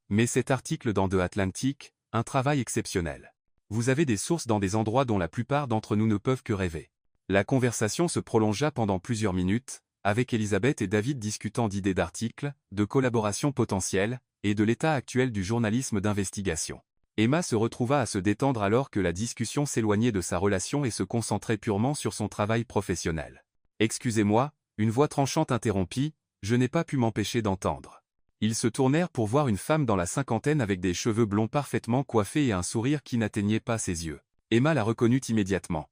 [SPEAKER 1] Mais cet article dans The Atlantic, un travail exceptionnel. Vous avez des sources dans des endroits dont la plupart d'entre nous ne peuvent que rêver. La conversation se prolongea pendant plusieurs minutes, avec Elizabeth et David discutant d'idées d'articles, de collaborations potentielles, et de l'état actuel du journalisme d'investigation. Emma se retrouva à se détendre alors que la discussion s'éloignait de sa relation et se concentrait purement sur son travail professionnel. Excusez-moi, une voix tranchante interrompit, je n'ai pas pu m'empêcher d'entendre. Ils se tournèrent pour voir une femme dans la cinquantaine avec des cheveux blonds parfaitement coiffés et un sourire qui n'atteignait pas ses yeux. Emma la reconnut immédiatement.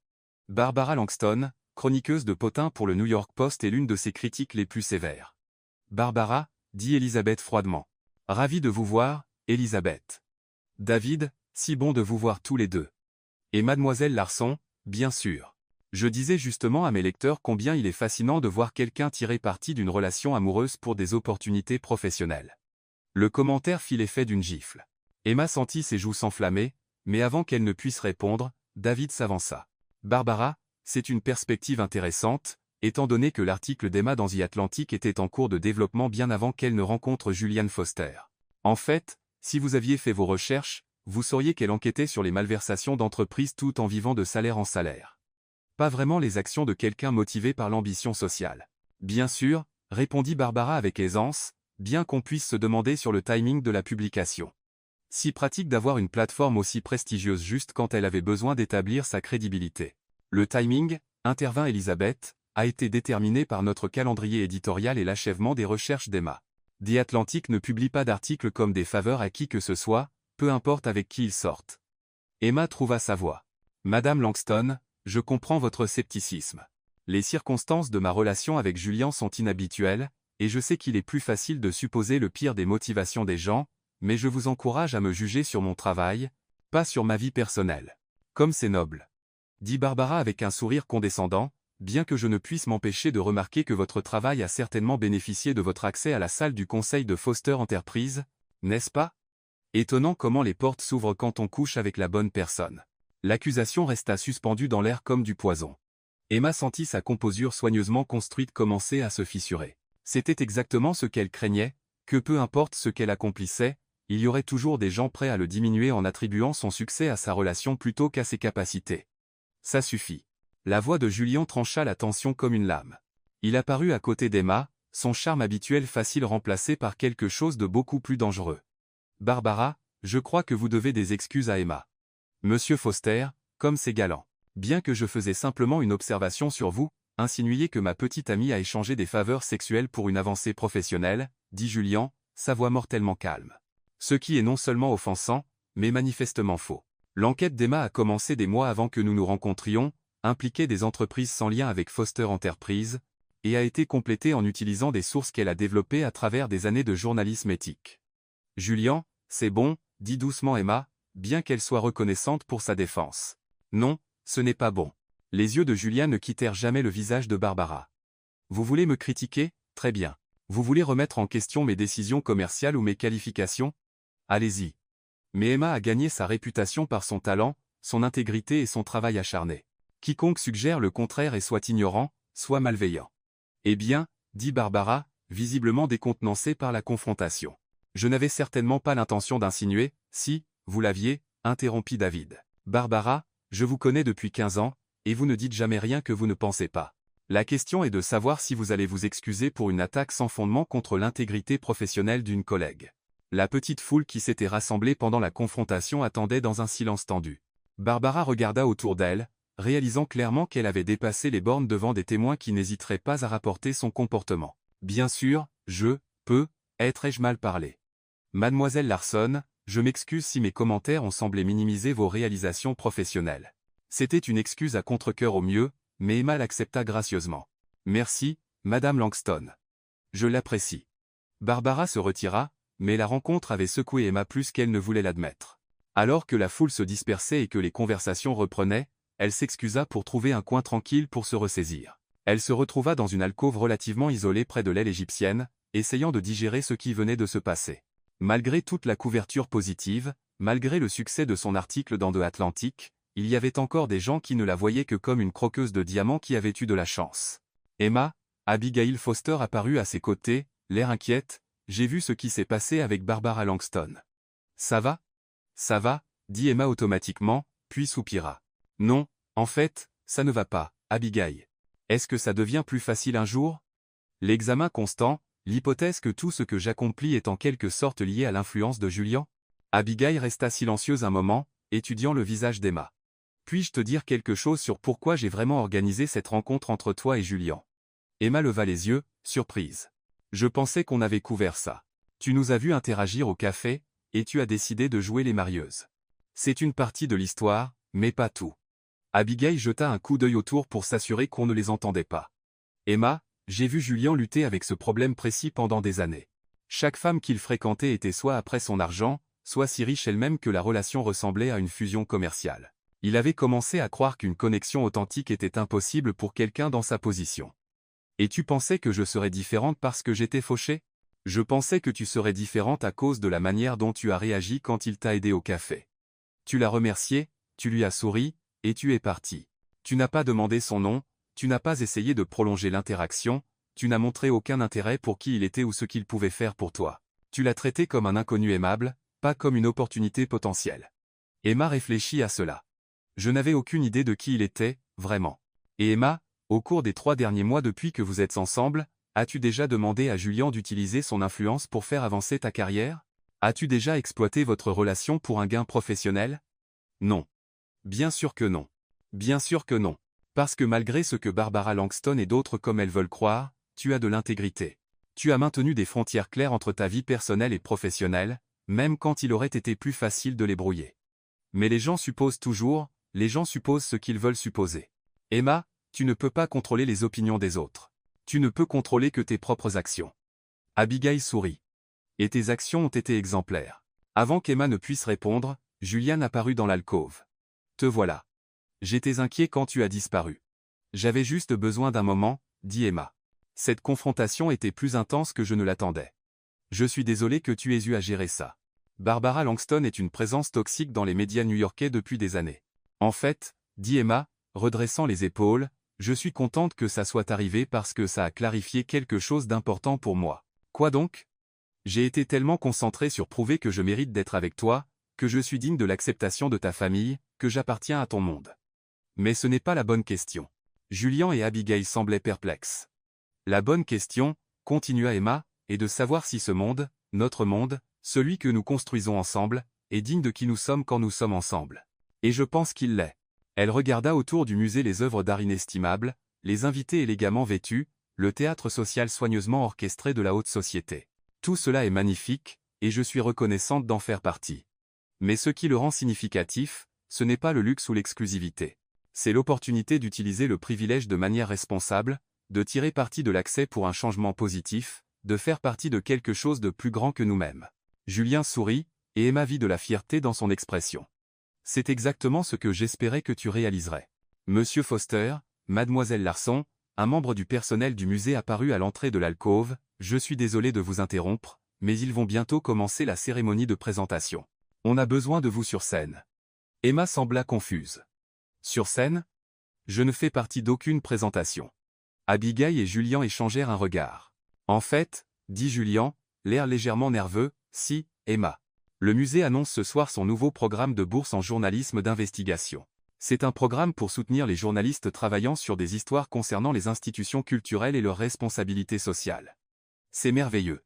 [SPEAKER 1] Barbara Langston, chroniqueuse de Potin pour le New York Post et l'une de ses critiques les plus sévères. Barbara, dit Elizabeth froidement. Ravie de vous voir, Elizabeth. David, si bon de vous voir tous les deux. Et mademoiselle Larson, bien sûr. Je disais justement à mes lecteurs combien il est fascinant de voir quelqu'un tirer parti d'une relation amoureuse pour des opportunités professionnelles. Le commentaire fit l'effet d'une gifle. Emma sentit ses joues s'enflammer, mais avant qu'elle ne puisse répondre, David s'avança. Barbara, c'est une perspective intéressante, étant donné que l'article d'Emma dans The Atlantic était en cours de développement bien avant qu'elle ne rencontre Julian Foster. En fait, si vous aviez fait vos recherches, vous sauriez qu'elle enquêtait sur les malversations d'entreprises tout en vivant de salaire en salaire. Pas vraiment les actions de quelqu'un motivé par l'ambition sociale. Bien sûr, répondit Barbara avec aisance, bien qu'on puisse se demander sur le timing de la publication. Si pratique d'avoir une plateforme aussi prestigieuse juste quand elle avait besoin d'établir sa crédibilité. Le timing, intervint Elizabeth, a été déterminé par notre calendrier éditorial et l'achèvement des recherches d'Emma. The Atlantic ne publie pas d'articles comme des faveurs à qui que ce soit, peu importe avec qui ils sortent. Emma trouva sa voix. Madame Langston, je comprends votre scepticisme. Les circonstances de ma relation avec Julian sont inhabituelles, et je sais qu'il est plus facile de supposer le pire des motivations des gens, mais je vous encourage à me juger sur mon travail, pas sur ma vie personnelle. Comme c'est noble. Dit Barbara avec un sourire condescendant, bien que je ne puisse m'empêcher de remarquer que votre travail a certainement bénéficié de votre accès à la salle du conseil de Foster Enterprise, n'est-ce pas? Étonnant comment les portes s'ouvrent quand on couche avec la bonne personne. L'accusation resta suspendue dans l'air comme du poison. Emma sentit sa composure soigneusement construite commencer à se fissurer. C'était exactement ce qu'elle craignait, que peu importe ce qu'elle accomplissait, il y aurait toujours des gens prêts à le diminuer en attribuant son succès à sa relation plutôt qu'à ses capacités. Ça suffit. La voix de Julian trancha la tension comme une lame. Il apparut à côté d'Emma, son charme habituel facile remplacé par quelque chose de beaucoup plus dangereux. Barbara, je crois que vous devez des excuses à Emma. Monsieur Foster, comme c'est galant. Bien que je faisais simplement une observation sur vous, insinuer que ma petite amie a échangé des faveurs sexuelles pour une avancée professionnelle, dit Julien, sa voix mortellement calme. Ce qui est non seulement offensant, mais manifestement faux. L'enquête d'Emma a commencé des mois avant que nous nous rencontrions, impliquait des entreprises sans lien avec Foster Enterprises, et a été complétée en utilisant des sources qu'elle a développées à travers des années de journalisme éthique. Julien, c'est bon, dit doucement Emma, bien qu'elle soit reconnaissante pour sa défense. Non, ce n'est pas bon. Les yeux de Julien ne quittèrent jamais le visage de Barbara. Vous voulez me critiquer? Très bien. Vous voulez remettre en question mes décisions commerciales ou mes qualifications? Allez-y. Mais Emma a gagné sa réputation par son talent, son intégrité et son travail acharné. Quiconque suggère le contraire est soit ignorant, soit malveillant. Eh bien, dit Barbara, visiblement décontenancée par la confrontation. Je n'avais certainement pas l'intention d'insinuer, si, vous l'aviez, interrompit David. Barbara, je vous connais depuis 15 ans, et vous ne dites jamais rien que vous ne pensez pas. La question est de savoir si vous allez vous excuser pour une attaque sans fondement contre l'intégrité professionnelle d'une collègue. La petite foule qui s'était rassemblée pendant la confrontation attendait dans un silence tendu. Barbara regarda autour d'elle, réalisant clairement qu'elle avait dépassé les bornes devant des témoins qui n'hésiteraient pas à rapporter son comportement. Bien sûr, je peux ai-je mal parlé. Mademoiselle Larson, je m'excuse si mes commentaires ont semblé minimiser vos réalisations professionnelles. C'était une excuse à contre-cœur au mieux, mais Emma l'accepta gracieusement. Merci, Madame Langston. Je l'apprécie. Barbara se retira, mais la rencontre avait secoué Emma plus qu'elle ne voulait l'admettre. Alors que la foule se dispersait et que les conversations reprenaient, elle s'excusa pour trouver un coin tranquille pour se ressaisir. Elle se retrouva dans une alcôve relativement isolée près de l'aile égyptienne, essayant de digérer ce qui venait de se passer. Malgré toute la couverture positive, malgré le succès de son article dans The Atlantic, il y avait encore des gens qui ne la voyaient que comme une croqueuse de diamants qui avait eu de la chance. Emma, Abigail Foster apparut à ses côtés, l'air inquiète. J'ai vu ce qui s'est passé avec Barbara Langston. Ça va? Ça va, dit Emma automatiquement, puis soupira. Non, en fait, ça ne va pas, Abigail. Est-ce que ça devient plus facile un jour? L'examen constant, l'hypothèse que tout ce que j'accomplis est en quelque sorte lié à l'influence de Julien? Abigail resta silencieuse un moment, étudiant le visage d'Emma. Puis-je te dire quelque chose sur pourquoi j'ai vraiment organisé cette rencontre entre toi et Julien? Emma leva les yeux, surprise. Je pensais qu'on avait couvert ça. Tu nous as vus interagir au café, et tu as décidé de jouer les marieuses. C'est une partie de l'histoire, mais pas tout. Abigail jeta un coup d'œil autour pour s'assurer qu'on ne les entendait pas. Emma, j'ai vu Julien lutter avec ce problème précis pendant des années. Chaque femme qu'il fréquentait était soit après son argent, soit si riche elle-même que la relation ressemblait à une fusion commerciale. Il avait commencé à croire qu'une connexion authentique était impossible pour quelqu'un dans sa position. Et tu pensais que je serais différente parce que j'étais fauchée? Je pensais que tu serais différente à cause de la manière dont tu as réagi quand il t'a aidé au café. Tu l'as remercié, tu lui as souri, et tu es parti. Tu n'as pas demandé son nom, tu n'as pas essayé de prolonger l'interaction, tu n'as montré aucun intérêt pour qui il était ou ce qu'il pouvait faire pour toi. Tu l'as traité comme un inconnu aimable, pas comme une opportunité potentielle. Emma réfléchit à cela. Je n'avais aucune idée de qui il était, vraiment. Et Emma, au cours des 3 derniers mois depuis que vous êtes ensemble, as-tu déjà demandé à Julien d'utiliser son influence pour faire avancer ta carrière? As-tu déjà exploité votre relation pour un gain professionnel? Non. Bien sûr que non. Bien sûr que non. Parce que malgré ce que Barbara Langston et d'autres comme elles veulent croire, tu as de l'intégrité. Tu as maintenu des frontières claires entre ta vie personnelle et professionnelle, même quand il aurait été plus facile de les brouiller. Mais les gens supposent toujours, les gens supposent ce qu'ils veulent supposer. Emma, tu ne peux pas contrôler les opinions des autres. Tu ne peux contrôler que tes propres actions. Abigail sourit. Et tes actions ont été exemplaires. Avant qu'Emma ne puisse répondre, Julian apparut dans l'alcôve. Te voilà. J'étais inquiet quand tu as disparu. J'avais juste besoin d'un moment, dit Emma. Cette confrontation était plus intense que je ne l'attendais. Je suis désolé que tu aies eu à gérer ça. Barbara Langston est une présence toxique dans les médias new-yorkais depuis des années. En fait, dit Emma, redressant les épaules, je suis contente que ça soit arrivé parce que ça a clarifié quelque chose d'important pour moi. Quoi donc? J'ai été tellement concentré sur prouver que je mérite d'être avec toi, que je suis digne de l'acceptation de ta famille, que j'appartiens à ton monde. Mais ce n'est pas la bonne question. Julien et Abigail semblaient perplexes. La bonne question, continua Emma, est de savoir si ce monde, notre monde, celui que nous construisons ensemble, est digne de qui nous sommes quand nous sommes ensemble. Et je pense qu'il l'est. Elle regarda autour du musée les œuvres d'art inestimables, les invités élégamment vêtus, le théâtre social soigneusement orchestré de la haute société. Tout cela est magnifique, et je suis reconnaissante d'en faire partie. Mais ce qui le rend significatif, ce n'est pas le luxe ou l'exclusivité. C'est l'opportunité d'utiliser le privilège de manière responsable, de tirer parti de l'accès pour un changement positif, de faire partie de quelque chose de plus grand que nous-mêmes. Julien sourit, et Emma vit de la fierté dans son expression. C'est exactement ce que j'espérais que tu réaliserais. Monsieur Foster, Mademoiselle Larson, un membre du personnel du musée apparut à l'entrée de l'alcôve, je suis désolé de vous interrompre, mais ils vont bientôt commencer la cérémonie de présentation. On a besoin de vous sur scène. Emma sembla confuse. Sur scène? Je ne fais partie d'aucune présentation. Abigail et Julien échangèrent un regard. En fait, dit Julien, l'air légèrement nerveux, si, Emma. Le musée annonce ce soir son nouveau programme de bourse en journalisme d'investigation. C'est un programme pour soutenir les journalistes travaillant sur des histoires concernant les institutions culturelles et leurs responsabilités sociales. C'est merveilleux.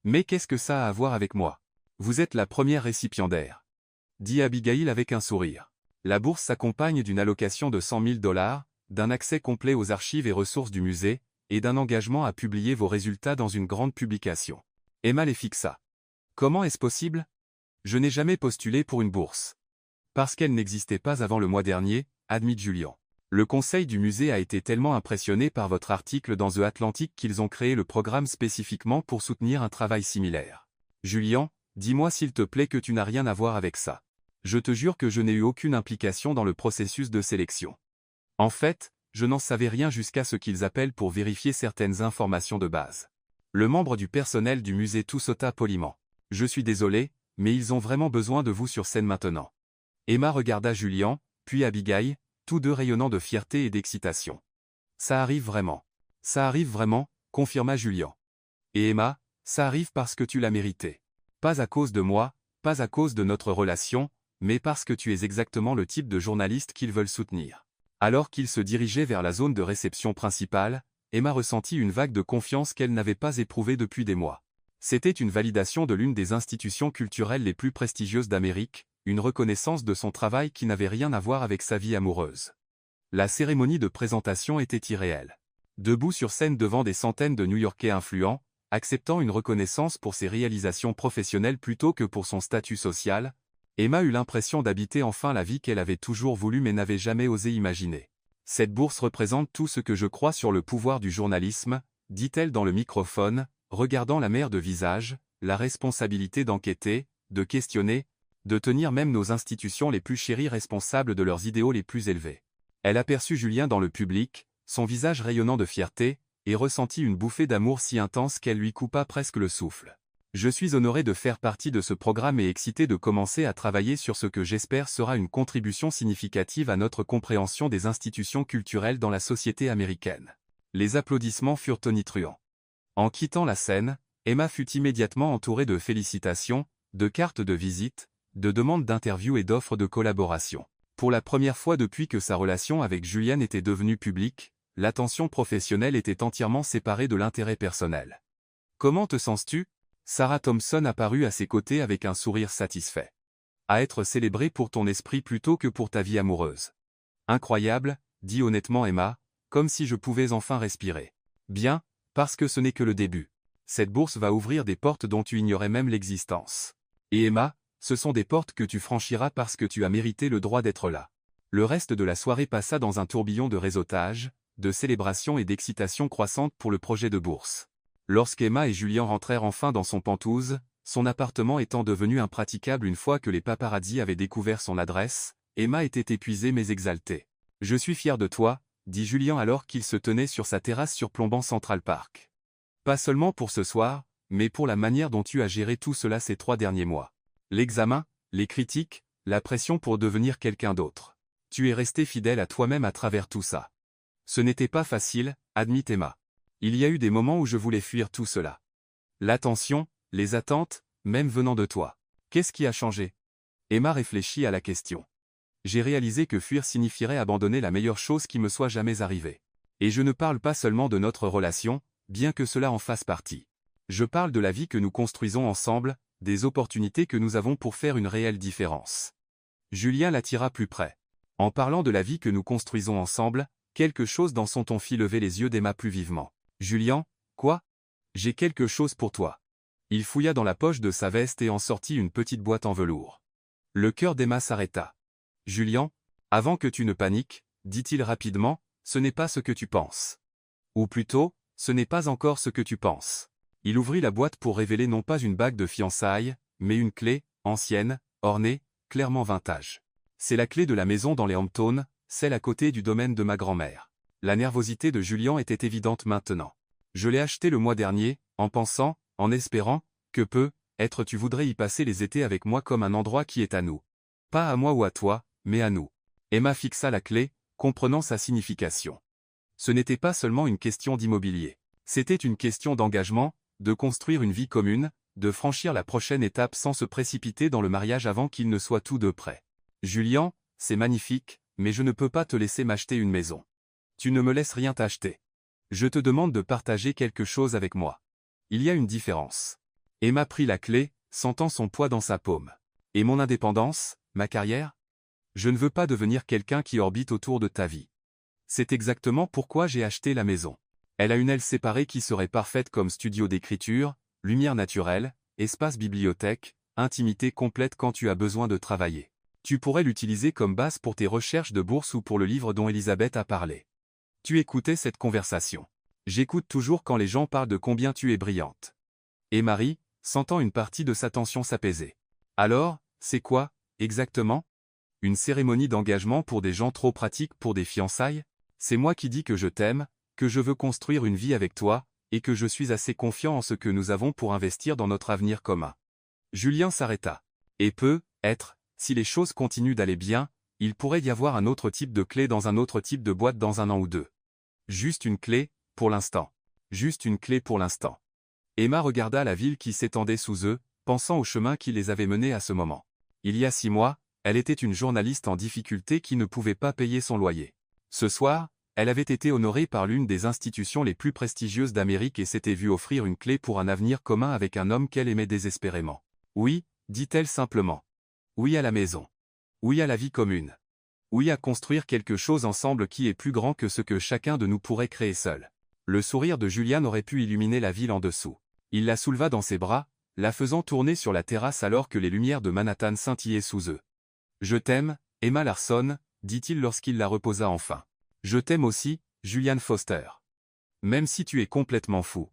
[SPEAKER 1] Mais qu'est-ce que ça a à voir avec moi? Vous êtes la première récipiendaire, dit Abigail avec un sourire. La bourse s'accompagne d'une allocation de $100 000, d'un accès complet aux archives et ressources du musée, et d'un engagement à publier vos résultats dans une grande publication. Emma les fixa. Comment est-ce possible? Je n'ai jamais postulé pour une bourse. Parce qu'elle n'existait pas avant le mois dernier, admit Julien. Le conseil du musée a été tellement impressionné par votre article dans The Atlantic qu'ils ont créé le programme spécifiquement pour soutenir un travail similaire. Julien, dis-moi s'il te plaît que tu n'as rien à voir avec ça. Je te jure que je n'ai eu aucune implication dans le processus de sélection. En fait, je n'en savais rien jusqu'à ce qu'ils appellent pour vérifier certaines informations de base. Le membre du personnel du musée toussota poliment. Je suis désolé, mais ils ont vraiment besoin de vous sur scène maintenant. Emma regarda Julien, puis Abigail, tous deux rayonnant de fierté et d'excitation. Ça arrive vraiment, confirma Julien. Et Emma, ça arrive parce que tu l'as mérité. Pas à cause de moi, pas à cause de notre relation, mais parce que tu es exactement le type de journaliste qu'ils veulent soutenir. Alors qu'ils se dirigeaient vers la zone de réception principale, Emma ressentit une vague de confiance qu'elle n'avait pas éprouvée depuis des mois. C'était une validation de l'une des institutions culturelles les plus prestigieuses d'Amérique, une reconnaissance de son travail qui n'avait rien à voir avec sa vie amoureuse. La cérémonie de présentation était irréelle. Debout sur scène devant des centaines de New-Yorkais influents, acceptant une reconnaissance pour ses réalisations professionnelles plutôt que pour son statut social, Emma eut l'impression d'habiter enfin la vie qu'elle avait toujours voulu mais n'avait jamais osé imaginer. Cette bourse représente tout ce que je crois sur le pouvoir du journalisme, dit-elle dans le microphone, regardant la mère de visage, la responsabilité d'enquêter, de questionner, de tenir même nos institutions les plus chéries responsables de leurs idéaux les plus élevés. Elle aperçut Julien dans le public, son visage rayonnant de fierté, et ressentit une bouffée d'amour si intense qu'elle lui coupa presque le souffle. Je suis honoré de faire partie de ce programme et excité de commencer à travailler sur ce que j'espère sera une contribution significative à notre compréhension des institutions culturelles dans la société américaine. Les applaudissements furent tonitruants. En quittant la scène, Emma fut immédiatement entourée de félicitations, de cartes de visite, de demandes d'interview et d'offres de collaboration. Pour la première fois depuis que sa relation avec Julien était devenue publique, l'attention professionnelle était entièrement séparée de l'intérêt personnel. Comment te sens-tu? Sarah Thompson apparut à ses côtés avec un sourire satisfait. À être célébré pour ton esprit plutôt que pour ta vie amoureuse. Incroyable, dit honnêtement Emma, comme si je pouvais enfin respirer. Bien, parce que ce n'est que le début. Cette bourse va ouvrir des portes dont tu ignorais même l'existence. Et Emma, ce sont des portes que tu franchiras parce que tu as mérité le droit d'être là. Le reste de la soirée passa dans un tourbillon de réseautage, de célébration et d'excitation croissante pour le projet de bourse. Lorsqu'Emma et Julien rentrèrent enfin dans son Penthouse, son appartement étant devenu impraticable une fois que les paparazzi avaient découvert son adresse, Emma était épuisée mais exaltée. « Je suis fier de toi », dit Julien alors qu'il se tenait sur sa terrasse surplombant Central Park. « Pas seulement pour ce soir, mais pour la manière dont tu as géré tout cela ces 3 derniers mois. L'examen, les critiques, la pression pour devenir quelqu'un d'autre. Tu es resté fidèle à toi-même à travers tout ça. Ce n'était pas facile, admit Emma. Il y a eu des moments où je voulais fuir tout cela. L'attention, les attentes, même venant de toi. Qu'est-ce qui a changé? Emma réfléchit à la question. J'ai réalisé que fuir signifierait abandonner la meilleure chose qui me soit jamais arrivée. Et je ne parle pas seulement de notre relation, bien que cela en fasse partie. Je parle de la vie que nous construisons ensemble, des opportunités que nous avons pour faire une réelle différence. Julien l'attira plus près. En parlant de la vie que nous construisons ensemble, Quelque chose dans son ton fit lever les yeux d'Emma plus vivement. « Julian, quoi ? J'ai quelque chose pour toi. » Il fouilla dans la poche de sa veste et en sortit une petite boîte en velours. Le cœur d'Emma s'arrêta. « Julian, avant que tu ne paniques, dit-il rapidement, ce n'est pas ce que tu penses. Ou plutôt, ce n'est pas encore ce que tu penses. » Il ouvrit la boîte pour révéler non pas une bague de fiançailles, mais une clé, ancienne, ornée, clairement vintage. C'est la clé de la maison dans les Hamptons, celle à côté du domaine de ma grand-mère. La nervosité de Julian était évidente maintenant. « Je l'ai achetée le mois dernier, en pensant, en espérant, que peut-être tu voudrais y passer les étés avec moi comme un endroit qui est à nous. Pas à moi ou à toi, mais à nous. » Emma fixa la clé, comprenant sa signification. Ce n'était pas seulement une question d'immobilier. C'était une question d'engagement, de construire une vie commune, de franchir la prochaine étape sans se précipiter dans le mariage avant qu'ils ne soient tous deux prêts. « Julian, c'est magnifique, mais je ne peux pas te laisser m'acheter une maison. Tu ne me laisses rien t'acheter. Je te demande de partager quelque chose avec moi. Il y a une différence. » Emma prit la clé, sentant son poids dans sa paume. « Et mon indépendance, ma carrière ? Je ne veux pas devenir quelqu'un qui orbite autour de ta vie. C'est exactement pourquoi j'ai acheté la maison. Elle a une aile séparée qui serait parfaite comme studio d'écriture, lumière naturelle, espace bibliothèque, intimité complète quand tu as besoin de travailler. Tu pourrais l'utiliser comme base pour tes recherches de bourse ou pour le livre dont Elisabeth a parlé. » Tu écoutais cette conversation. J'écoute toujours quand les gens parlent de combien tu es brillante. Et Marie, sentant une partie de sa tension s'apaiser. « Alors, c'est quoi, exactement ? Une cérémonie d'engagement pour des gens trop pratiques pour des fiançailles ? C'est moi qui dis que je t'aime, que je veux construire une vie avec toi, et que je suis assez confiant en ce que nous avons pour investir dans notre avenir commun. » Julien s'arrêta. Et peut-être, si les choses continuent d'aller bien, il pourrait y avoir un autre type de clé dans un autre type de boîte dans un an ou deux. Juste une clé, pour l'instant. Juste une clé pour l'instant. Emma regarda la ville qui s'étendait sous eux, pensant au chemin qui les avait menés à ce moment. Il y a 6 mois, elle était une journaliste en difficulté qui ne pouvait pas payer son loyer. Ce soir, elle avait été honorée par l'une des institutions les plus prestigieuses d'Amérique et s'était vue offrir une clé pour un avenir commun avec un homme qu'elle aimait désespérément. « Oui, dit-elle simplement. Oui à la maison. Oui à la vie commune. Oui à construire quelque chose ensemble qui est plus grand que ce que chacun de nous pourrait créer seul. » Le sourire de Julian aurait pu illuminer la ville en dessous. Il la souleva dans ses bras, la faisant tourner sur la terrasse alors que les lumières de Manhattan scintillaient sous eux. « Je t'aime, Emma Larson, dit-il lorsqu'il la reposa enfin. Je t'aime aussi, Julian Foster. Même si tu es complètement fou.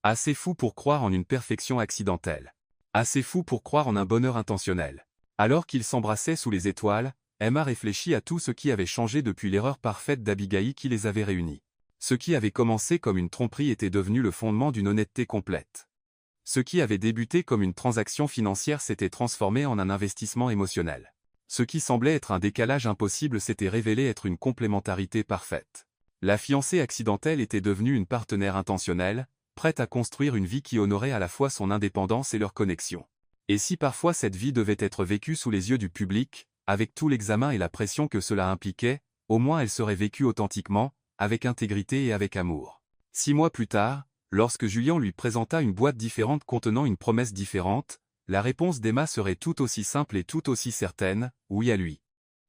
[SPEAKER 1] Assez fou pour croire en une perfection accidentelle. Assez fou pour croire en un bonheur intentionnel. » Alors qu'ils s'embrassaient sous les étoiles, Emma réfléchit à tout ce qui avait changé depuis l'erreur parfaite d'Abigail qui les avait réunis. Ce qui avait commencé comme une tromperie était devenu le fondement d'une honnêteté complète. Ce qui avait débuté comme une transaction financière s'était transformé en un investissement émotionnel. Ce qui semblait être un décalage impossible s'était révélé être une complémentarité parfaite. La fiancée accidentelle était devenue une partenaire intentionnelle, prête à construire une vie qui honorait à la fois son indépendance et leur connexion. Et si parfois cette vie devait être vécue sous les yeux du public, avec tout l'examen et la pression que cela impliquait, au moins elle serait vécue authentiquement, avec intégrité et avec amour. 6 mois plus tard, lorsque Julian lui présenta une boîte différente contenant une promesse différente, la réponse d'Emma serait tout aussi simple et tout aussi certaine, oui à lui.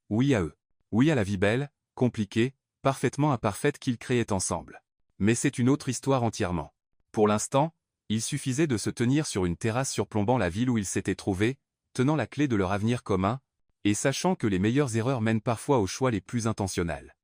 [SPEAKER 1] Oui à eux. Oui à la vie belle, compliquée, parfaitement imparfaite qu'ils créaient ensemble. Mais c'est une autre histoire entièrement. Pour l'instant, il suffisait de se tenir sur une terrasse surplombant la ville où ils s'étaient trouvés, tenant la clé de leur avenir commun, et sachant que les meilleures erreurs mènent parfois aux choix les plus intentionnels.